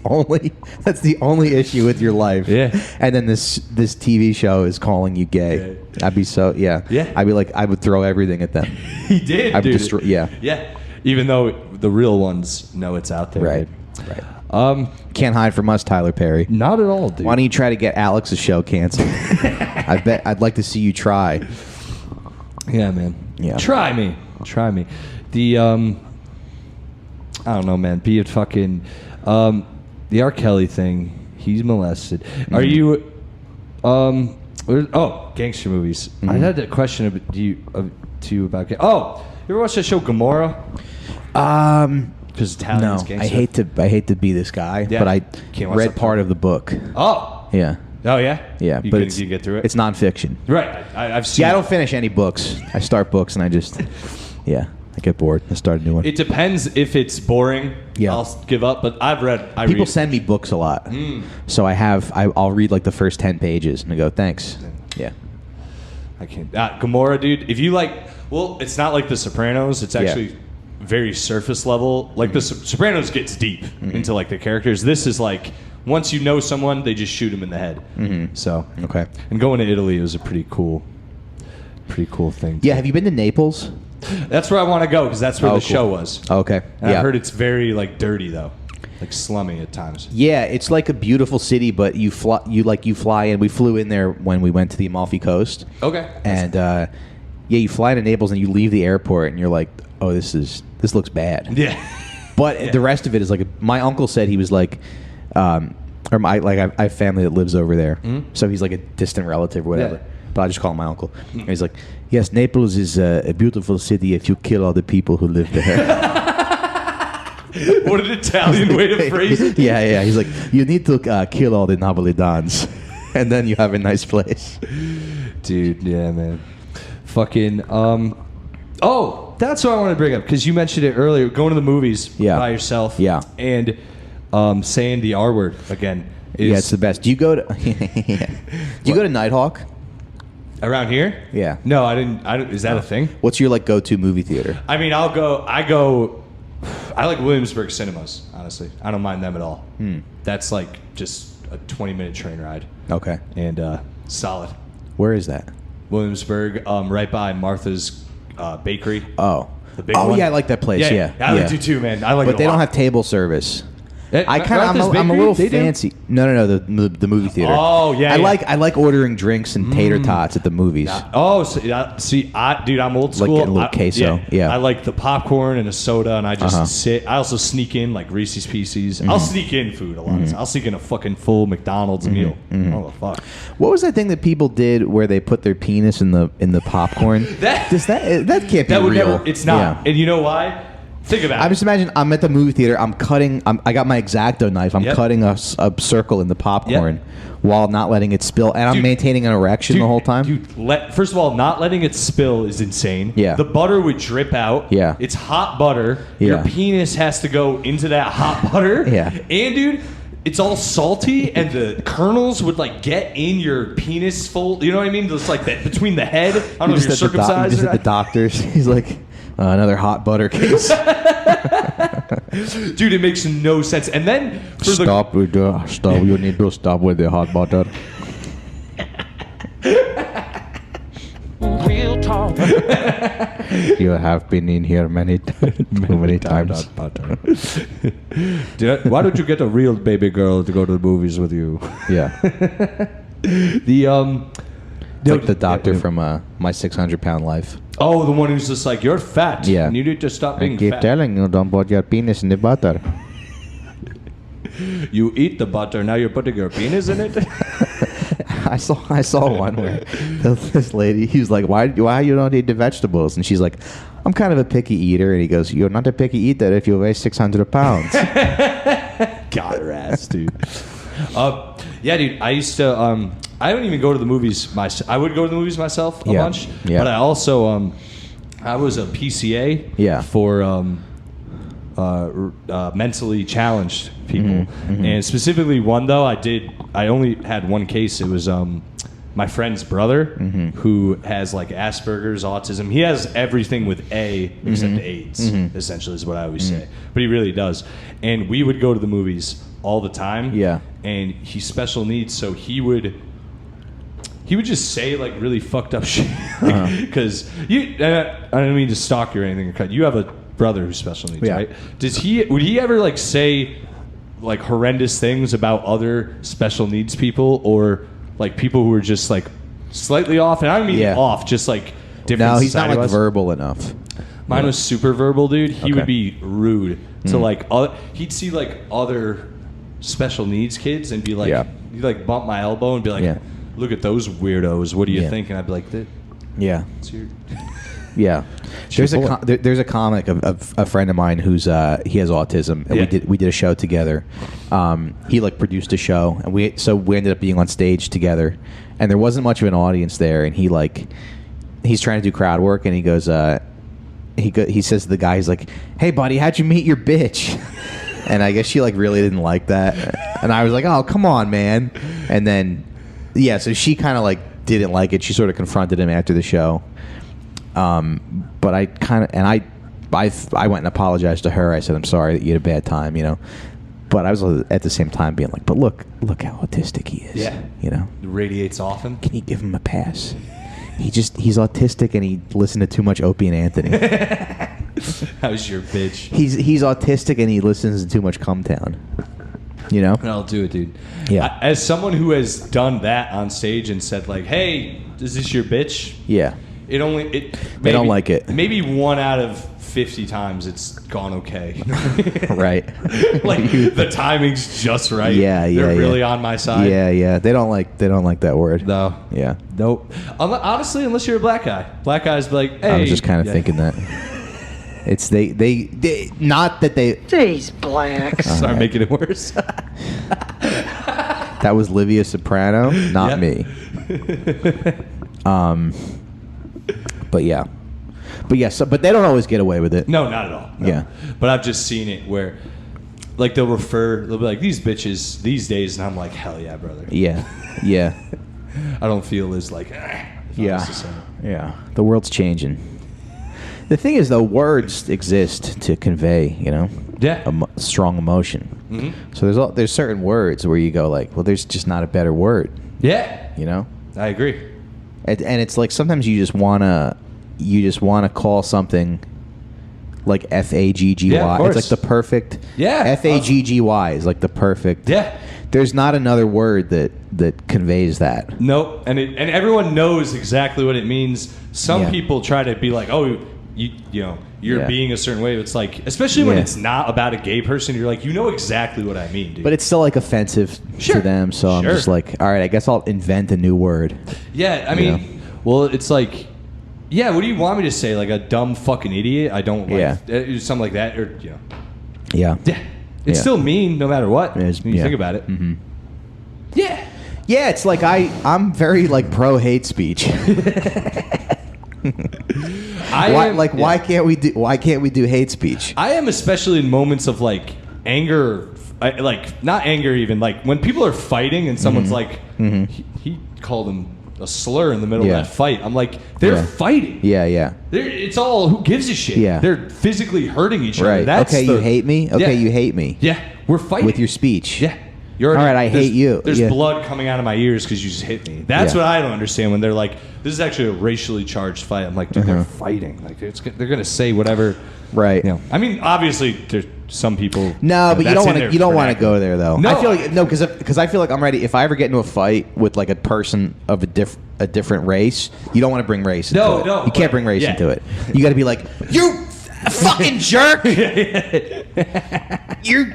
Speaker 2: only issue with your life.
Speaker 1: Yeah.
Speaker 2: And then this TV show is calling you gay.
Speaker 1: Yeah.
Speaker 2: I'd be so
Speaker 1: Yeah.
Speaker 2: I'd be like I would throw everything at them.
Speaker 1: He did.
Speaker 2: I'd
Speaker 1: dude.
Speaker 2: destroy. Yeah.
Speaker 1: Yeah. Even though the real ones know it's out there.
Speaker 2: Right.
Speaker 1: Right.
Speaker 2: Right. Can't hide from us, Tyler Perry.
Speaker 1: Not at all, dude.
Speaker 2: Why don't you try to get Alex's show canceled? I bet I'd like to see you try.
Speaker 1: Yeah, man.
Speaker 2: Yeah.
Speaker 1: Try me. The I don't know, man. Be it fucking the R. Kelly thing. He's molested. Are you gangster movies. I had a question to you about. Oh, you ever watch that show Gomorrah? Because Italians
Speaker 2: No,
Speaker 1: gangster.
Speaker 2: I hate to be this guy,
Speaker 1: Yeah.
Speaker 2: but I
Speaker 1: Can't watch
Speaker 2: read
Speaker 1: that
Speaker 2: part of the book.
Speaker 1: Oh.
Speaker 2: Yeah.
Speaker 1: Oh yeah.
Speaker 2: Yeah,
Speaker 1: You
Speaker 2: but
Speaker 1: couldn't get through it.
Speaker 2: It's nonfiction.
Speaker 1: right. I've seen.
Speaker 2: Yeah, I don't finish any books. I start books and I just, yeah, I get bored. I start a new one.
Speaker 1: It depends if it's boring.
Speaker 2: Yeah.
Speaker 1: I'll give up. But I've read.
Speaker 2: People send me books a lot, so I'll read like the first 10 pages and I go, thanks. Yeah.
Speaker 1: I can't. Gamora, dude. If you like, well, it's not like The Sopranos. It's actually very surface level. Like The Sopranos gets deep into like the characters. This is like once you know someone, they just shoot them in the head. So
Speaker 2: Okay.
Speaker 1: And going to Italy was a pretty cool thing.
Speaker 2: Yeah. Have you been to Naples?
Speaker 1: That's where I want to go because that's where the
Speaker 2: cool.
Speaker 1: show was.
Speaker 2: Okay.
Speaker 1: And
Speaker 2: yeah.
Speaker 1: I heard it's very like dirty though, like slummy at times.
Speaker 2: Yeah, it's like a beautiful city, but you fly in. We flew in there when we went to the Amalfi Coast.
Speaker 1: Okay.
Speaker 2: And you fly into Naples and you leave the airport and you're like, oh, this looks bad.
Speaker 1: Yeah.
Speaker 2: But the rest of it is like my uncle said he was like, I have family that lives over there, so he's like a distant relative or whatever.
Speaker 1: Yeah.
Speaker 2: But I just call him my uncle. And he's like, yes, Naples is a beautiful city if you kill all the people who live there.
Speaker 1: What an Italian way to phrase it.
Speaker 2: Yeah. He's like, you need to kill all the Napolitans, and then you have a nice place.
Speaker 1: Dude, yeah, man. Fucking, oh, that's what I want to bring up, because you mentioned it earlier, going to the movies by yourself.
Speaker 2: Yeah.
Speaker 1: And saying the R word again. Is
Speaker 2: It's the best. Do you go to Do you go to Nighthawk?
Speaker 1: around here?
Speaker 2: Yeah.
Speaker 1: No, I didn't. Is that a thing?
Speaker 2: What's your like go-to movie theater?
Speaker 1: I mean, I like Williamsburg cinemas, honestly. I don't mind them at all. That's like just a 20-minute train ride.
Speaker 2: Okay.
Speaker 1: And solid.
Speaker 2: Where is that?
Speaker 1: Williamsburg, right by Martha's Bakery.
Speaker 2: Oh.
Speaker 1: The big one.
Speaker 2: Yeah, I like that place. Yeah.
Speaker 1: I like you too, man. I like it
Speaker 2: But
Speaker 1: a
Speaker 2: they
Speaker 1: lot.
Speaker 2: don't have table service. I'm
Speaker 1: Martha's
Speaker 2: a
Speaker 1: Bakery,
Speaker 2: little
Speaker 1: they do?
Speaker 2: fancy. No, the movie theater.
Speaker 1: Oh, yeah,
Speaker 2: I
Speaker 1: yeah.
Speaker 2: like ordering drinks and tater tots at the movies.
Speaker 1: Oh, see, dude, I'm old school.
Speaker 2: getting a little queso, yeah.
Speaker 1: I like the popcorn and a soda, and I just sit. I also sneak in like Reese's Pieces. I'll sneak in food a lot. I'll sneak in a fucking full McDonald's meal. Oh the fuck!
Speaker 2: What was that thing that people did where they put their penis in the popcorn? that can't be real.
Speaker 1: It's not.
Speaker 2: Yeah.
Speaker 1: And you know why? Think about
Speaker 2: I
Speaker 1: it.
Speaker 2: just imagine I'm at the movie theater. I got my X-Acto knife. I'm cutting a circle in the popcorn while not letting it spill, and I'm maintaining an erection the whole time.
Speaker 1: Dude, first of all, not letting it spill is insane.
Speaker 2: Yeah.
Speaker 1: The butter would drip out.
Speaker 2: Yeah.
Speaker 1: It's hot butter.
Speaker 2: Yeah.
Speaker 1: Your penis has to go into that hot butter.
Speaker 2: Yeah.
Speaker 1: And, dude, it's all salty, and the kernels would, like, get in your penis fold. You know what I mean? Just, like, that between the head. I don't know if you're circumcised
Speaker 2: just
Speaker 1: or
Speaker 2: at the
Speaker 1: not.
Speaker 2: doctor's. He's like, another hot butter case.
Speaker 1: Dude, it makes no sense. And then for
Speaker 2: Stop. You need to stop with the hot butter.
Speaker 4: Real talk.
Speaker 2: You have been in here many times.
Speaker 1: Why don't you get a real baby girl to go to the movies with you?
Speaker 2: Yeah. Like the doctor from My 600-Pound Life.
Speaker 1: Oh, the one who's just like, you're fat.
Speaker 2: Yeah.
Speaker 1: And you need to stop being fat.
Speaker 2: telling you, don't put your penis in the butter.
Speaker 1: You eat the butter, now you're putting your penis in it?
Speaker 2: I saw one where this lady, he was like, why you don't eat the vegetables? And she's like, I'm kind of a picky eater. And he goes, you're not a picky eater if you weigh 600 pounds.
Speaker 1: Got her ass, dude. Yeah, dude, I used to... I don't even go to the movies myself. I would go to the movies myself a bunch.
Speaker 2: Yeah.
Speaker 1: But I also... I was a PCA for mentally challenged people. And specifically one, though, I only had one case. It was my friend's brother who has like Asperger's, autism. He has everything with A except AIDS, essentially is what I always say. But he really does. And we would go to the movies all the time.
Speaker 2: Yeah.
Speaker 1: And he's special needs, so he would just say like really fucked up shit. Because I don't mean to stalk you or anything. You have a brother who's special needs, right? Would he ever like say like horrendous things about other special needs people, or like people who are just like slightly off? And I don't mean off, just like different.
Speaker 2: No, he's not like
Speaker 1: society-wise.
Speaker 2: verbal enough.
Speaker 1: Mine was super verbal, dude. He would be rude to like he'd see like other special needs kids and be like, he'd like bump my elbow and be like, look at those weirdos. What do you think? And I'd be like,
Speaker 2: yeah.
Speaker 1: it's your...
Speaker 2: Yeah, there's a comic of a friend of mine who's he has autism, and we did a show together. He like produced a show, and we ended up being on stage together, and there wasn't much of an audience there, and he's trying to do crowd work, and he goes, he says to the guy, he's like, "Hey, buddy, how'd you meet your bitch?" And I guess she like really didn't like that. And I was like, "Oh, come on, man." And then, yeah, so she kind of like didn't like it. She sort of confronted him after the show. But I kind of, and I went and apologized to her. I said, "I'm sorry that you had a bad time," you know. But I was at the same time being like, "But look how autistic he is."
Speaker 1: Yeah.
Speaker 2: You know.
Speaker 1: It radiates off him.
Speaker 2: Can you give him a pass? He's autistic and he listened to too much Opie and Anthony.
Speaker 1: How's your bitch?
Speaker 2: He's autistic and he listens to too much Cumtown. You know?
Speaker 1: And I'll do it, dude.
Speaker 2: Yeah.
Speaker 1: As someone who has done that on stage and said like, "Hey, is this your bitch?"
Speaker 2: Yeah.
Speaker 1: They
Speaker 2: don't like it.
Speaker 1: Maybe 1 out of 50 times it's gone okay.
Speaker 2: Right.
Speaker 1: Like the timing's just right.
Speaker 2: Yeah, yeah.
Speaker 1: They're really
Speaker 2: yeah.
Speaker 1: on my side.
Speaker 2: Yeah, yeah. They don't like that word.
Speaker 1: No.
Speaker 2: Yeah.
Speaker 1: Nope. Honestly, unless you're a black guy. Black guys be like, "Hey."
Speaker 2: I was just kind of thinking that. It's they not that they
Speaker 4: These blacks.
Speaker 1: Start making it worse.
Speaker 2: that was Livia Soprano, not me. But yeah. But they don't always get away with it.
Speaker 1: No, not at all. No.
Speaker 2: Yeah.
Speaker 1: But I've just seen it where, like, they'll be like, "These bitches these days," and I'm like, "Hell yeah, brother."
Speaker 2: Yeah. Yeah.
Speaker 1: I don't feel as like,
Speaker 2: Yeah. Yeah. The world's changing. The thing is, though, words exist to convey, you know,
Speaker 1: Yeah.
Speaker 2: strong emotion.
Speaker 1: Mm-hmm.
Speaker 2: So there's certain words where you go like, well, there's just not a better word,
Speaker 1: Yeah.
Speaker 2: you know.
Speaker 1: I agree.
Speaker 2: And it's like sometimes you just wanna call something like FAGGY.
Speaker 1: Yeah, of course.
Speaker 2: It's like the perfect.
Speaker 1: Yeah.
Speaker 2: FAGGY is like the perfect.
Speaker 1: Yeah.
Speaker 2: There's not another word that conveys that.
Speaker 1: Nope. And everyone knows exactly what it means. Some
Speaker 2: Yeah.
Speaker 1: people try to be like, "Oh, you're
Speaker 2: Yeah.
Speaker 1: being a certain way." It's like, especially when
Speaker 2: Yeah.
Speaker 1: it's not about a gay person, you're like, you know exactly what I mean, dude.
Speaker 2: But it's still like offensive
Speaker 1: Sure.
Speaker 2: to them, so I'm
Speaker 1: Sure.
Speaker 2: just like, all right, I guess I'll invent a new word.
Speaker 1: Yeah, I
Speaker 2: You
Speaker 1: mean,
Speaker 2: know?
Speaker 1: well, it's like, yeah, what do you want me to say? Like a dumb fucking idiot? I don't like something like that, or
Speaker 2: Yeah.
Speaker 1: yeah, it's
Speaker 2: Yeah.
Speaker 1: still mean no matter what.
Speaker 2: It is,
Speaker 1: when you
Speaker 2: yeah.
Speaker 1: think about it.
Speaker 2: Mm-hmm.
Speaker 1: Yeah,
Speaker 2: Yeah, it's like I'm very like pro hate speech. Why can't we do hate speech?
Speaker 1: I am, especially in moments of like anger, like not anger even, like when people are fighting and someone's like, he called him a slur in the middle
Speaker 2: Yeah.
Speaker 1: of that fight. I'm like, they're
Speaker 2: Yeah.
Speaker 1: fighting.
Speaker 2: Yeah, yeah.
Speaker 1: It's all, who gives a shit?
Speaker 2: Yeah.
Speaker 1: They're physically hurting each other.
Speaker 2: Right.
Speaker 1: That's
Speaker 2: okay, you hate me? Okay,
Speaker 1: Yeah.
Speaker 2: you hate me.
Speaker 1: Yeah, we're fighting.
Speaker 2: With your speech.
Speaker 1: Yeah. You're
Speaker 2: All right, I hate you.
Speaker 1: There's
Speaker 2: Yeah.
Speaker 1: blood coming out of my ears because you just hit me. That's
Speaker 2: Yeah.
Speaker 1: what I don't understand when they're like, this is actually a racially charged fight. I'm like, dude, they're fighting. Like, they're going to say whatever.
Speaker 2: Right.
Speaker 1: You know. I mean, obviously, there's some people.
Speaker 2: No, but you don't want to. You don't want to go there though.
Speaker 1: No,
Speaker 2: I feel like because I feel like I'm ready. If I ever get into a fight with like a person of a different race, you don't want to bring race into it.
Speaker 1: No,
Speaker 2: you can't bring race
Speaker 1: yeah.
Speaker 2: into it. You got to be like, you fucking jerk. you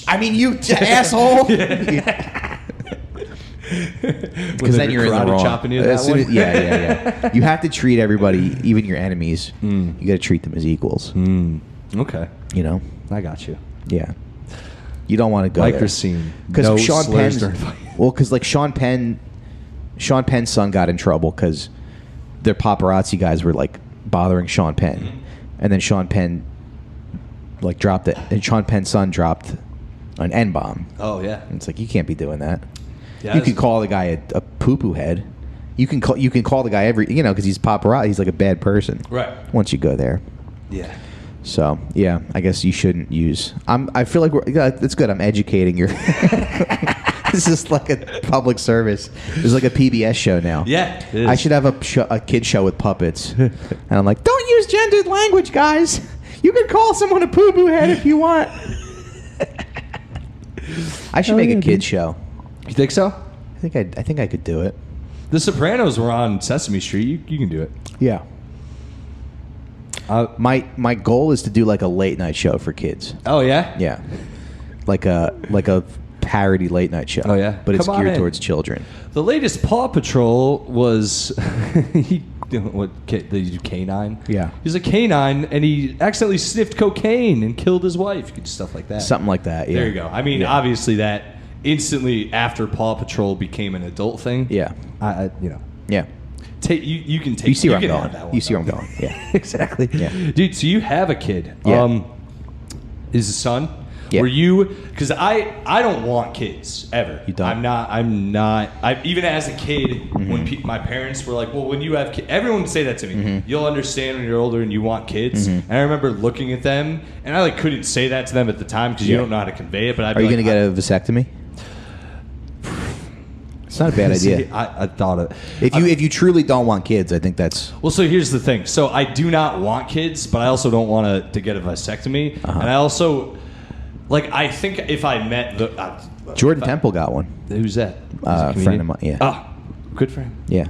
Speaker 2: asshole. Because then you're in the
Speaker 1: karate
Speaker 2: wrong.
Speaker 1: chopping you that one?
Speaker 2: Yeah. You have to treat everybody, even your enemies. You got to treat them as equals.
Speaker 1: Okay.
Speaker 2: You know.
Speaker 1: I got you.
Speaker 2: Yeah. You don't want to go
Speaker 1: Like
Speaker 2: there.
Speaker 1: Recine.
Speaker 2: Because
Speaker 1: No
Speaker 2: Sean
Speaker 1: slurs
Speaker 2: Penn's,
Speaker 1: during fight.
Speaker 2: well, because like Sean Penn's son got in trouble because their paparazzi guys were like bothering Sean Penn, and then Sean Penn like dropped it, and Sean Penn's son dropped an N-bomb.
Speaker 1: Oh, yeah.
Speaker 2: And it's like, you can't be doing that.
Speaker 1: Yeah,
Speaker 2: You can call the guy a poo-poo head. You can call the guy because he's paparazzi. He's like a bad person.
Speaker 1: Right.
Speaker 2: Once you go there.
Speaker 1: Yeah.
Speaker 2: So yeah, I guess you shouldn't use. I feel like it's good. I'm educating your. This is like a public service. There's like a PBS show now.
Speaker 1: Yeah, it is.
Speaker 2: I should have a kid show with puppets, and I'm like, don't use gendered language, guys. You can call someone a poo boo head if you want. I should make a kid show.
Speaker 1: You think so?
Speaker 2: I think I could do it.
Speaker 1: The Sopranos were on Sesame Street. You can do it.
Speaker 2: Yeah. My goal is to do like a late night show for kids.
Speaker 1: Oh, yeah?
Speaker 2: Yeah, like a parody late night show.
Speaker 1: Oh, yeah?
Speaker 2: But it's
Speaker 1: Come on
Speaker 2: geared
Speaker 1: in.
Speaker 2: towards children.
Speaker 1: The latest Paw Patrol was the canine.
Speaker 2: Yeah.
Speaker 1: He's a canine, and he accidentally sniffed cocaine and killed his wife. You could do stuff like that.
Speaker 2: Something like that. Yeah.
Speaker 1: There you go. I mean, obviously that instantly after Paw Patrol became an adult thing.
Speaker 2: Yeah.
Speaker 1: I
Speaker 2: Yeah.
Speaker 1: You can take.
Speaker 2: You see where I'm
Speaker 1: can have
Speaker 2: going.
Speaker 1: that one,
Speaker 2: You see where I'm
Speaker 1: though.
Speaker 2: going. Yeah.
Speaker 1: Exactly.
Speaker 2: Yeah.
Speaker 1: Dude, so you have a kid.
Speaker 2: Yeah.
Speaker 1: Is a son?
Speaker 2: Yeah.
Speaker 1: Were you? Because I don't want kids ever.
Speaker 2: You don't?
Speaker 1: I'm not. Even as a kid, when my parents were like, "Well, when you have kids," everyone would say that to me. You'll understand when you're older and you want kids. And I remember looking at them, and I couldn't say that to them at the time because you don't know how to convey it. But
Speaker 2: Are you going to get a vasectomy? It's not a bad idea.
Speaker 1: See, I thought of
Speaker 2: If you truly don't want kids, I think that's
Speaker 1: Well, so here's the thing. So I do not want kids, but I also don't want to get a vasectomy. And I also, I think if I met the...
Speaker 2: Jordan Temple got one.
Speaker 1: Who's that?
Speaker 2: A friend of mine. Yeah.
Speaker 1: Oh, good for him.
Speaker 2: Yeah.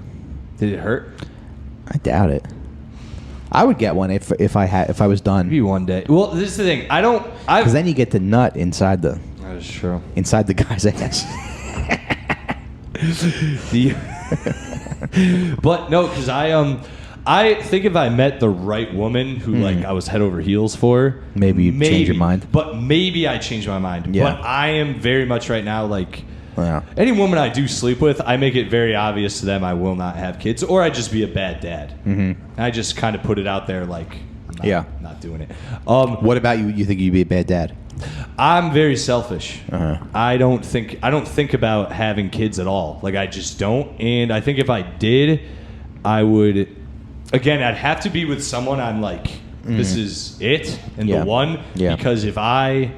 Speaker 1: Did it hurt?
Speaker 2: I doubt it. I would get one if I was done.
Speaker 1: Maybe one day. Well, this is the thing.
Speaker 2: Because then you get to nut inside the
Speaker 1: That is true.
Speaker 2: guy's ass.
Speaker 1: But no, because I think if I met the right woman who I was head over heels for,
Speaker 2: Maybe you'd change your mind.
Speaker 1: But maybe I change my mind.
Speaker 2: Yeah.
Speaker 1: But I am very much right now
Speaker 2: Wow.
Speaker 1: any woman I do sleep with, I make it very obvious to them I will not have kids, or I just be a bad dad. I just kind of put it out there not doing it.
Speaker 2: What about you? You think you'd be a bad dad?
Speaker 1: I'm very selfish. I don't think about having kids at all. I just don't. And I think if I did, I would. Again, I'd have to be with someone I'm this is it and the one.
Speaker 2: Yeah.
Speaker 1: Because if I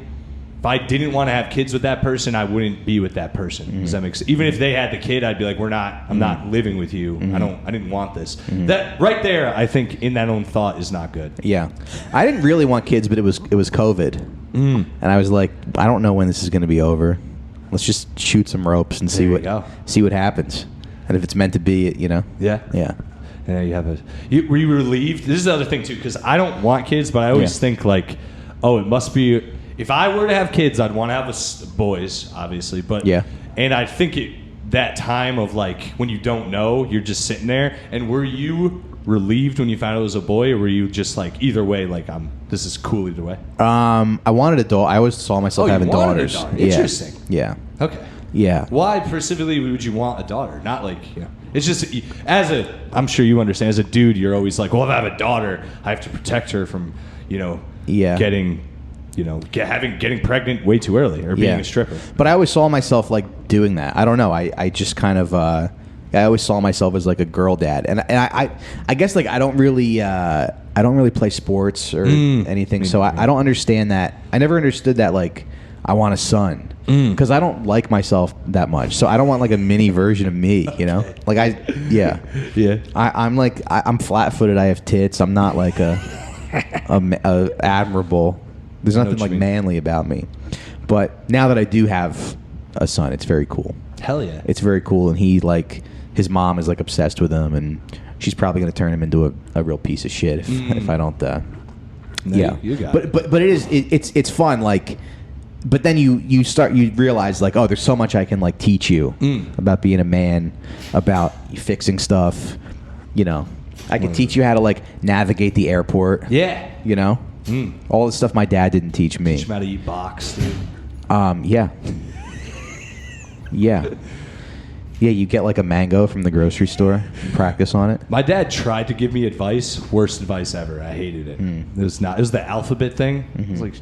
Speaker 1: didn't want to have kids with that person, I wouldn't be with that person. Does that make sense? Even if they had the kid, I'd be like, I'm not living with you. I didn't want this. That right there, I think in that own thought is not good.
Speaker 2: Yeah. I didn't really want kids, but it was COVID. And I was like, I don't know when this is going to be over. Let's just shoot some ropes and see what happens. And if it's meant to be,
Speaker 1: Yeah.
Speaker 2: Yeah.
Speaker 1: And now you have were you relieved? This is the other thing too, because I don't want kids, but I always think it must be. If I were to have kids, I'd want to have boys, obviously. But and I think that time of when you don't know, you're just sitting there. And were you relieved when you found out it was a boy, or were you just either way, this is cool either way?
Speaker 2: I wanted a daughter. I always saw myself having daughters.
Speaker 1: Interesting.
Speaker 2: Yeah.
Speaker 1: Okay.
Speaker 2: Yeah.
Speaker 1: Why specifically would you want a daughter? Not it's just I'm sure you understand. As a dude, you're always well, if I have a daughter, I have to protect her from getting. Getting pregnant way too early or being a stripper.
Speaker 2: But I always saw myself doing that. I don't know. I just kind of I always saw myself as a girl dad, and I guess I don't really play sports or anything, so I don't understand that. I never understood that I want a son because I don't like myself that much, so I don't want a mini version of me. I'm flat-footed. I have tits. I'm not a admirable. There's nothing manly about me. But now that I do have a son, it's very cool.
Speaker 1: Hell yeah.
Speaker 2: It's very cool. And he, his mom is, obsessed with him. And she's probably going to turn him into a real piece of shit if I don't.
Speaker 1: You got it.
Speaker 2: But it's fun. But then you realize, oh, there's so much I can, teach you about being a man, about fixing stuff. I can teach you how to, navigate the airport.
Speaker 1: Yeah.
Speaker 2: All the stuff my dad didn't teach me.
Speaker 1: Teach him how to eat box, dude.
Speaker 2: Yeah. Yeah. Yeah, you get a mango from the grocery store and practice on it.
Speaker 1: My dad tried to give me advice. Worst advice ever. I hated it. It was the alphabet thing. It was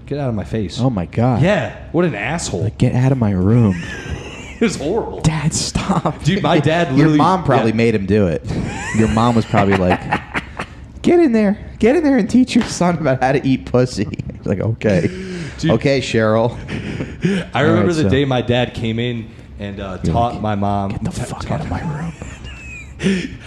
Speaker 1: get out of my face.
Speaker 2: Oh my God.
Speaker 1: Yeah. What an asshole.
Speaker 2: Get out of my room.
Speaker 1: It was horrible.
Speaker 2: Dad, stop.
Speaker 1: Dude, my dad literally...
Speaker 2: Your mom probably made him do it. Your mom was probably get in there and teach your son about how to eat pussy. He's okay. Dude, okay, Cheryl.
Speaker 1: I remember the day my dad came in and taught my mom.
Speaker 2: Get the fuck out of my room.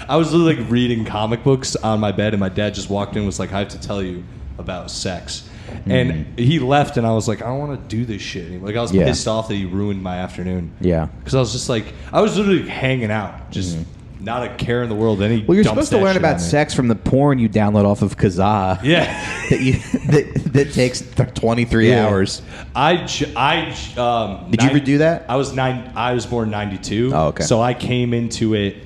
Speaker 1: I was literally reading comic books on my bed, and my dad just walked in and was like, I have to tell you about sex. And he left, and I was like, I don't want to do this shit anymore. I was pissed off that he ruined my afternoon.
Speaker 2: Yeah.
Speaker 1: Because I was just I was literally hanging out, just not a care in the world. Then he
Speaker 2: you're supposed to learn about sex from the porn you download off of Kazaa.
Speaker 1: Yeah.
Speaker 2: that takes 23 hours.
Speaker 1: Did you
Speaker 2: ever do that?
Speaker 1: I was born 92.
Speaker 2: Oh, okay.
Speaker 1: So I came into it.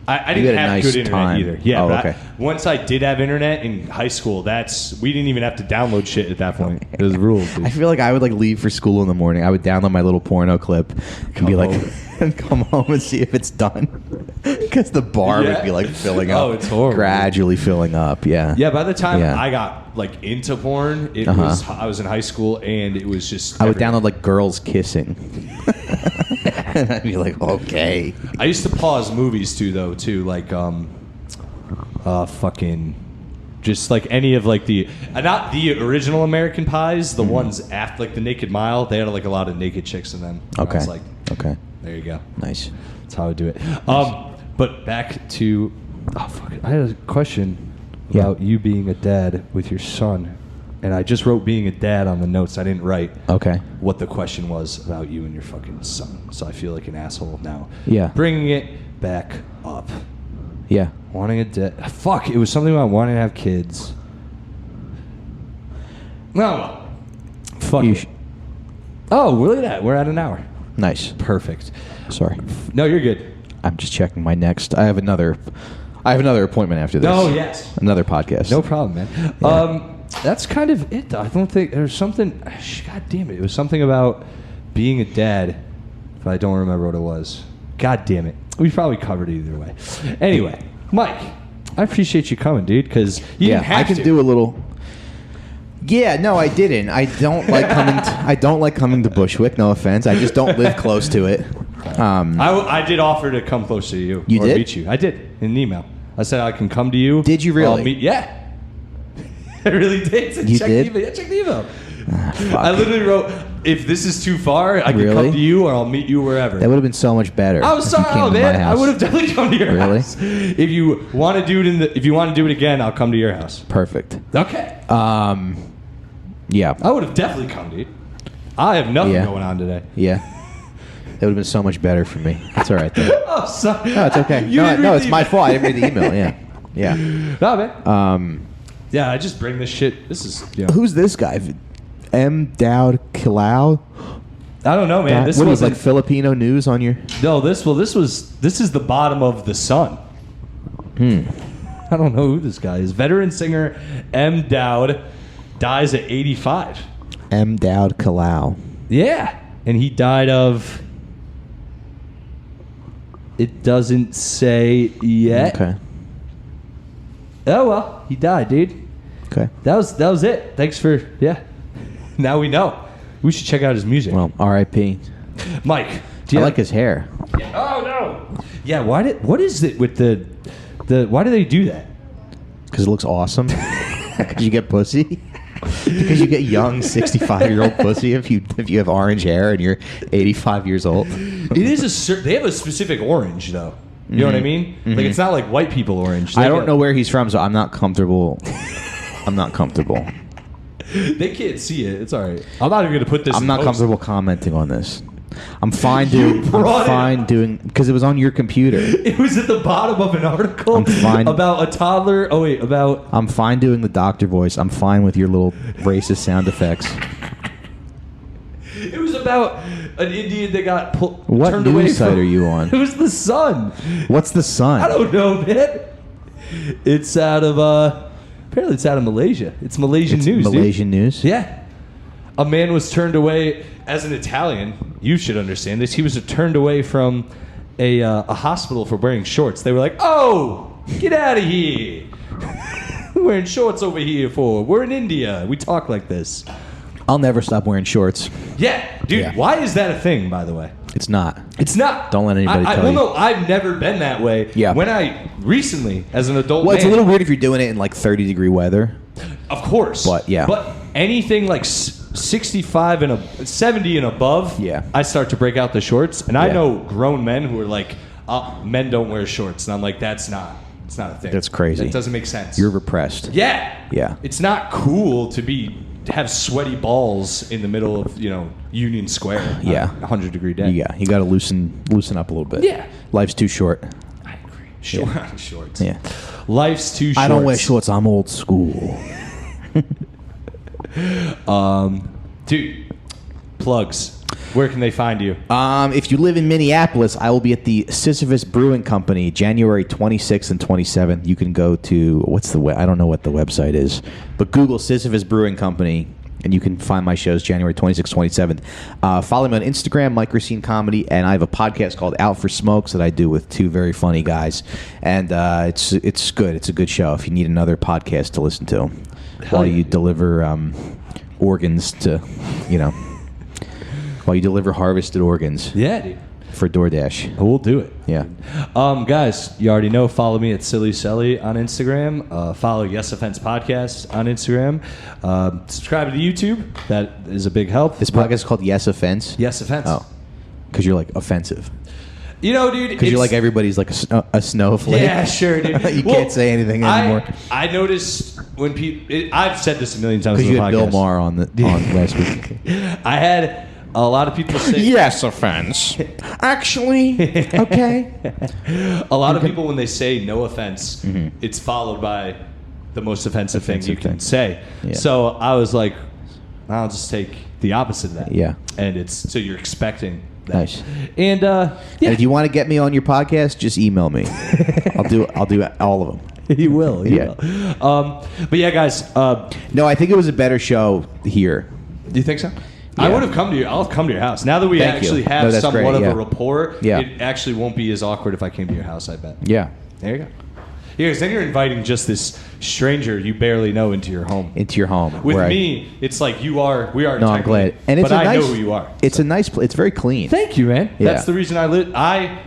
Speaker 1: I didn't have good internet either. Yeah,
Speaker 2: okay.
Speaker 1: Once I did have internet in high school, we didn't even have to download shit at that point. It was rules. Dude.
Speaker 2: I feel I would leave for school in the morning. I would download my little porno clip and and come home and see if it's done. Because the bar
Speaker 1: Yeah.
Speaker 2: would be like filling up.
Speaker 1: Oh, it's horrible.
Speaker 2: Gradually filling up. Yeah.
Speaker 1: Yeah, by the time
Speaker 2: Yeah.
Speaker 1: I got like into porn, it was I was in high school and it was just
Speaker 2: I would
Speaker 1: everywhere.
Speaker 2: download like girls kissing. And I'd be like, okay.
Speaker 1: I used to pause movies too, like fucking just like any of like the not the original American Pies, the ones after like the Naked Mile, they had like a lot of naked chicks in them. And
Speaker 2: Okay.
Speaker 1: I was like,
Speaker 2: Okay.
Speaker 1: there you go.
Speaker 2: Nice.
Speaker 1: That's how I would do it. But back to I had a question about you being a dad with your son. And I just wrote being a dad on the notes. I didn't write
Speaker 2: Okay.
Speaker 1: what the question was about you and your fucking son. So I feel like an asshole now.
Speaker 2: Yeah.
Speaker 1: Bringing it back up.
Speaker 2: Yeah.
Speaker 1: Wanting a dad. Fuck, it was something about wanting to have kids. No. Fuck
Speaker 2: You
Speaker 1: it. Oh, look at that. We're at an hour.
Speaker 2: Nice.
Speaker 1: Perfect.
Speaker 2: Sorry.
Speaker 1: No, you're good.
Speaker 2: I'm just checking my next. I have another appointment after this.
Speaker 1: Oh, yes.
Speaker 2: Another podcast.
Speaker 1: No problem, man.
Speaker 2: Yeah.
Speaker 1: That's kind of it, though. I don't think there's something. God damn it! It was something about being a dad, but I don't remember what it was. God damn it! We probably covered it either way. Anyway, Mike, I appreciate you coming, dude. Because you didn't have
Speaker 2: I can
Speaker 1: to.
Speaker 2: do a little. Yeah, no, I didn't. I don't like coming. I don't like coming to Bushwick. No offense. I just don't live close to it.
Speaker 1: I did offer to come closer to you.
Speaker 2: You
Speaker 1: or
Speaker 2: did?
Speaker 1: Meet you. I did in an email. I said I can come to you.
Speaker 2: Did you really?
Speaker 1: I'll meet, yeah. I really did.
Speaker 2: You
Speaker 1: check
Speaker 2: did?
Speaker 1: The email. Yeah, check the email.
Speaker 2: Fuck.
Speaker 1: I literally wrote, if this is too far, I can
Speaker 2: Really?
Speaker 1: come to you or I'll meet you wherever.
Speaker 2: That would have been so much better.
Speaker 1: I'm
Speaker 2: if you
Speaker 1: sorry,
Speaker 2: came to my
Speaker 1: man. I
Speaker 2: house.
Speaker 1: would have definitely come to your
Speaker 2: Really?
Speaker 1: house. If you want to do it if you want to do it again, I'll come to your house.
Speaker 2: Perfect.
Speaker 1: Okay.
Speaker 2: Yeah.
Speaker 1: I would have definitely come, dude. I have nothing
Speaker 2: Yeah.
Speaker 1: going on today.
Speaker 2: Yeah. That would have been so much better for me. That's all right though.
Speaker 1: Oh, sorry.
Speaker 2: No, it's okay.
Speaker 1: You didn't
Speaker 2: No,
Speaker 1: read
Speaker 2: it's
Speaker 1: the
Speaker 2: my
Speaker 1: email.
Speaker 2: fault. I didn't read the email. Yeah. Yeah.
Speaker 1: No, man. Yeah, I just bring this shit. This is,
Speaker 2: Who's this guy? M. Dowd Kilau?
Speaker 1: I don't know, man. This
Speaker 2: what
Speaker 1: was
Speaker 2: is like Filipino news on your?
Speaker 1: No, this is the bottom of the sun. I don't know who this guy is. Veteran singer M. Dowd dies at 85.
Speaker 2: M. Dowd Kilau.
Speaker 1: Yeah, and he died of. It doesn't say yet.
Speaker 2: Okay.
Speaker 1: Oh well, he died, dude.
Speaker 2: Okay.
Speaker 1: That was it. Thanks for Now we know. We should check out his music.
Speaker 2: Well, R.I.P.
Speaker 1: Mike,
Speaker 2: I
Speaker 1: do you
Speaker 2: like his hair.
Speaker 1: Oh no. Yeah, what is it with the why do they do that?
Speaker 2: Because it looks awesome. Because you get pussy. Because you get young 65-year-old pussy if you have orange hair and you're 85 years old.
Speaker 1: It is they have a specific orange though. You know what I mean? Like it's not like white people orange.
Speaker 2: I don't know where he's from, so I'm not comfortable. I'm not comfortable.
Speaker 1: They can't see it. It's all right. I'm not even gonna put this.
Speaker 2: I'm
Speaker 1: in
Speaker 2: not
Speaker 1: post.
Speaker 2: comfortable commenting on this. I'm fine doing.
Speaker 1: brought
Speaker 2: I'm
Speaker 1: it
Speaker 2: fine
Speaker 1: up.
Speaker 2: doing because it was on your computer.
Speaker 1: It was at the bottom of an article
Speaker 2: I'm fine.
Speaker 1: about a toddler. Oh wait, about
Speaker 2: I'm fine doing the doctor voice. I'm fine with your little racist sound effects.
Speaker 1: it was about an Indian that got
Speaker 2: What
Speaker 1: turned away
Speaker 2: news site
Speaker 1: from,
Speaker 2: are you on?
Speaker 1: It was the Sun.
Speaker 2: What's the sun?
Speaker 1: I don't know, man. It's out of apparently it's out of Malaysia. It's Malaysian
Speaker 2: It's
Speaker 1: news.
Speaker 2: Malaysian
Speaker 1: dude.
Speaker 2: news.
Speaker 1: Yeah. A man was turned away as an Italian. You should understand this. He was turned away from a hospital for wearing shorts. They were like, "Oh, get out of here! Wearing shorts over here for? We're in India. We talk like this."
Speaker 2: I'll never stop wearing shorts.
Speaker 1: Yeah, dude.
Speaker 2: Yeah.
Speaker 1: Why is that a thing? By the way,
Speaker 2: It's not.
Speaker 1: it's not.
Speaker 2: Don't let anybody tell
Speaker 1: well,
Speaker 2: you.
Speaker 1: no, I've never been that way.
Speaker 2: Yeah.
Speaker 1: When I recently, as an adult,
Speaker 2: Well, it's a
Speaker 1: man,
Speaker 2: little weird if you're doing it in like 30-degree weather.
Speaker 1: Of course.
Speaker 2: But, yeah.
Speaker 1: But anything like 65 and 70 and above,
Speaker 2: Yeah.
Speaker 1: I start to break out the shorts. And I
Speaker 2: Yeah.
Speaker 1: know grown men who are like, men don't wear shorts. And I'm like, it's not a thing.
Speaker 2: That's crazy.
Speaker 1: That doesn't make sense.
Speaker 2: You're repressed.
Speaker 1: yeah.
Speaker 2: Yeah.
Speaker 1: It's not cool to have sweaty balls in the middle of, Union Square.
Speaker 2: Yeah.
Speaker 1: On a 100-degree day.
Speaker 2: You got to loosen up a little bit.
Speaker 1: Yeah.
Speaker 2: Life's too short.
Speaker 1: I agree. Shorts.
Speaker 2: Yeah.
Speaker 1: Life's too short.
Speaker 2: I don't wear shorts. I'm old school.
Speaker 1: Dude, plugs. Where can they find you?
Speaker 2: If you live in Minneapolis, I will be at the Sisyphus Brewing Company, January 26th and 27th. You can go to I don't know what the website is, but Google Sisyphus Brewing Company. And you can find my shows January 26th, 27th. Follow me on Instagram, Mike Recine Comedy, and I have a podcast called Out for Smokes that I do with two very funny guys. And it's good. It's a good show if you need another podcast to listen to while you deliver organs to, while you deliver harvested organs.
Speaker 1: Yeah, dude.
Speaker 2: For DoorDash.
Speaker 1: We'll do it.
Speaker 2: Yeah.
Speaker 1: Guys, you already know. Follow me at Silly Selly on Instagram. Follow Yes Offense Podcast on Instagram. Subscribe to YouTube. That is a big help.
Speaker 2: This podcast is called Yes Offense?
Speaker 1: Yes Offense.
Speaker 2: Oh. Because you're like offensive.
Speaker 1: Dude.
Speaker 2: Because you're like everybody's like a snowflake.
Speaker 1: Yeah, sure, dude.
Speaker 2: You can't say anything anymore.
Speaker 1: I noticed when people. I've said this a million times.
Speaker 2: Because
Speaker 1: on
Speaker 2: you
Speaker 1: the
Speaker 2: had
Speaker 1: podcast.
Speaker 2: Bill Maher on last week.
Speaker 1: I had a lot of people say
Speaker 2: Yes Offense. Actually, okay.
Speaker 1: A lot of people, when they say no offense, it's followed by the most offensive thing you can say.
Speaker 2: Yeah.
Speaker 1: So I was like, I'll just take the opposite of that.
Speaker 2: Yeah.
Speaker 1: And it's so you're expecting that.
Speaker 2: Nice.
Speaker 1: And
Speaker 2: And if you want to get me on your podcast, just email me. I'll do all of them.
Speaker 1: You will.
Speaker 2: Yeah.
Speaker 1: But yeah, guys.
Speaker 2: No, I think it was a better show here.
Speaker 1: Do you think so?
Speaker 2: Yeah.
Speaker 1: I would have come to you. I'll come to your house. Now that we
Speaker 2: Thank
Speaker 1: actually
Speaker 2: you.
Speaker 1: have
Speaker 2: No, that's
Speaker 1: somewhat
Speaker 2: great,
Speaker 1: of
Speaker 2: yeah.
Speaker 1: a rapport,
Speaker 2: Yeah.
Speaker 1: it actually won't be as awkward if I came to your house, I bet.
Speaker 2: Yeah.
Speaker 1: There you go. Yeah, because then you're inviting just this stranger you barely know into your home.
Speaker 2: Into your home.
Speaker 1: With
Speaker 2: where
Speaker 1: me, it's like we are
Speaker 2: No, I'm glad. And it's
Speaker 1: but
Speaker 2: a
Speaker 1: I
Speaker 2: nice,
Speaker 1: know who you are.
Speaker 2: It's a nice place. It's very clean.
Speaker 1: Thank you, man.
Speaker 2: Yeah.
Speaker 1: That's the reason I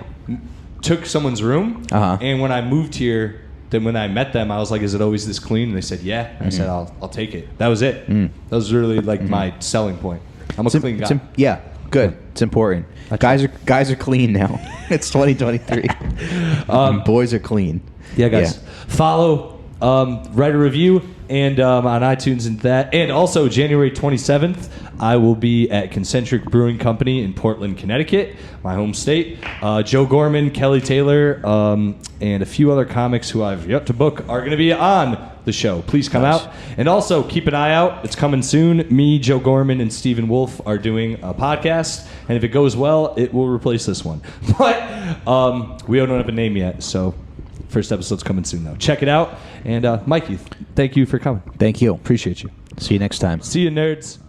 Speaker 1: took someone's room, and when I moved here, then when I met them, I was like, "Is it always this clean?" And they said, "Yeah." I said, "I'll take it." That was it. That was really like my selling point. I'm a clean guy.
Speaker 2: Yeah, good. It's important. Guys are clean now. It's 2023. Boys are clean.
Speaker 1: Yeah, guys.
Speaker 2: Yeah.
Speaker 1: Follow, write a review, and on iTunes and that. And also, January 27th, I will be at Concentric Brewing Company in Portland, Connecticut, my home state. Joe Gorman, Kelly Taylor, and a few other comics who I've yet to book are going to be on the show. Please come out. And also, keep an eye out. It's coming soon. Me, Joe Gorman, and Stephen Wolf are doing a podcast. And if it goes well, it will replace this one. But we don't have a name yet, so... First episode's coming soon, though. Check it out. And, Mikey, thank you for coming.
Speaker 2: Thank you.
Speaker 1: Appreciate you.
Speaker 2: See you next time.
Speaker 1: See you, nerds.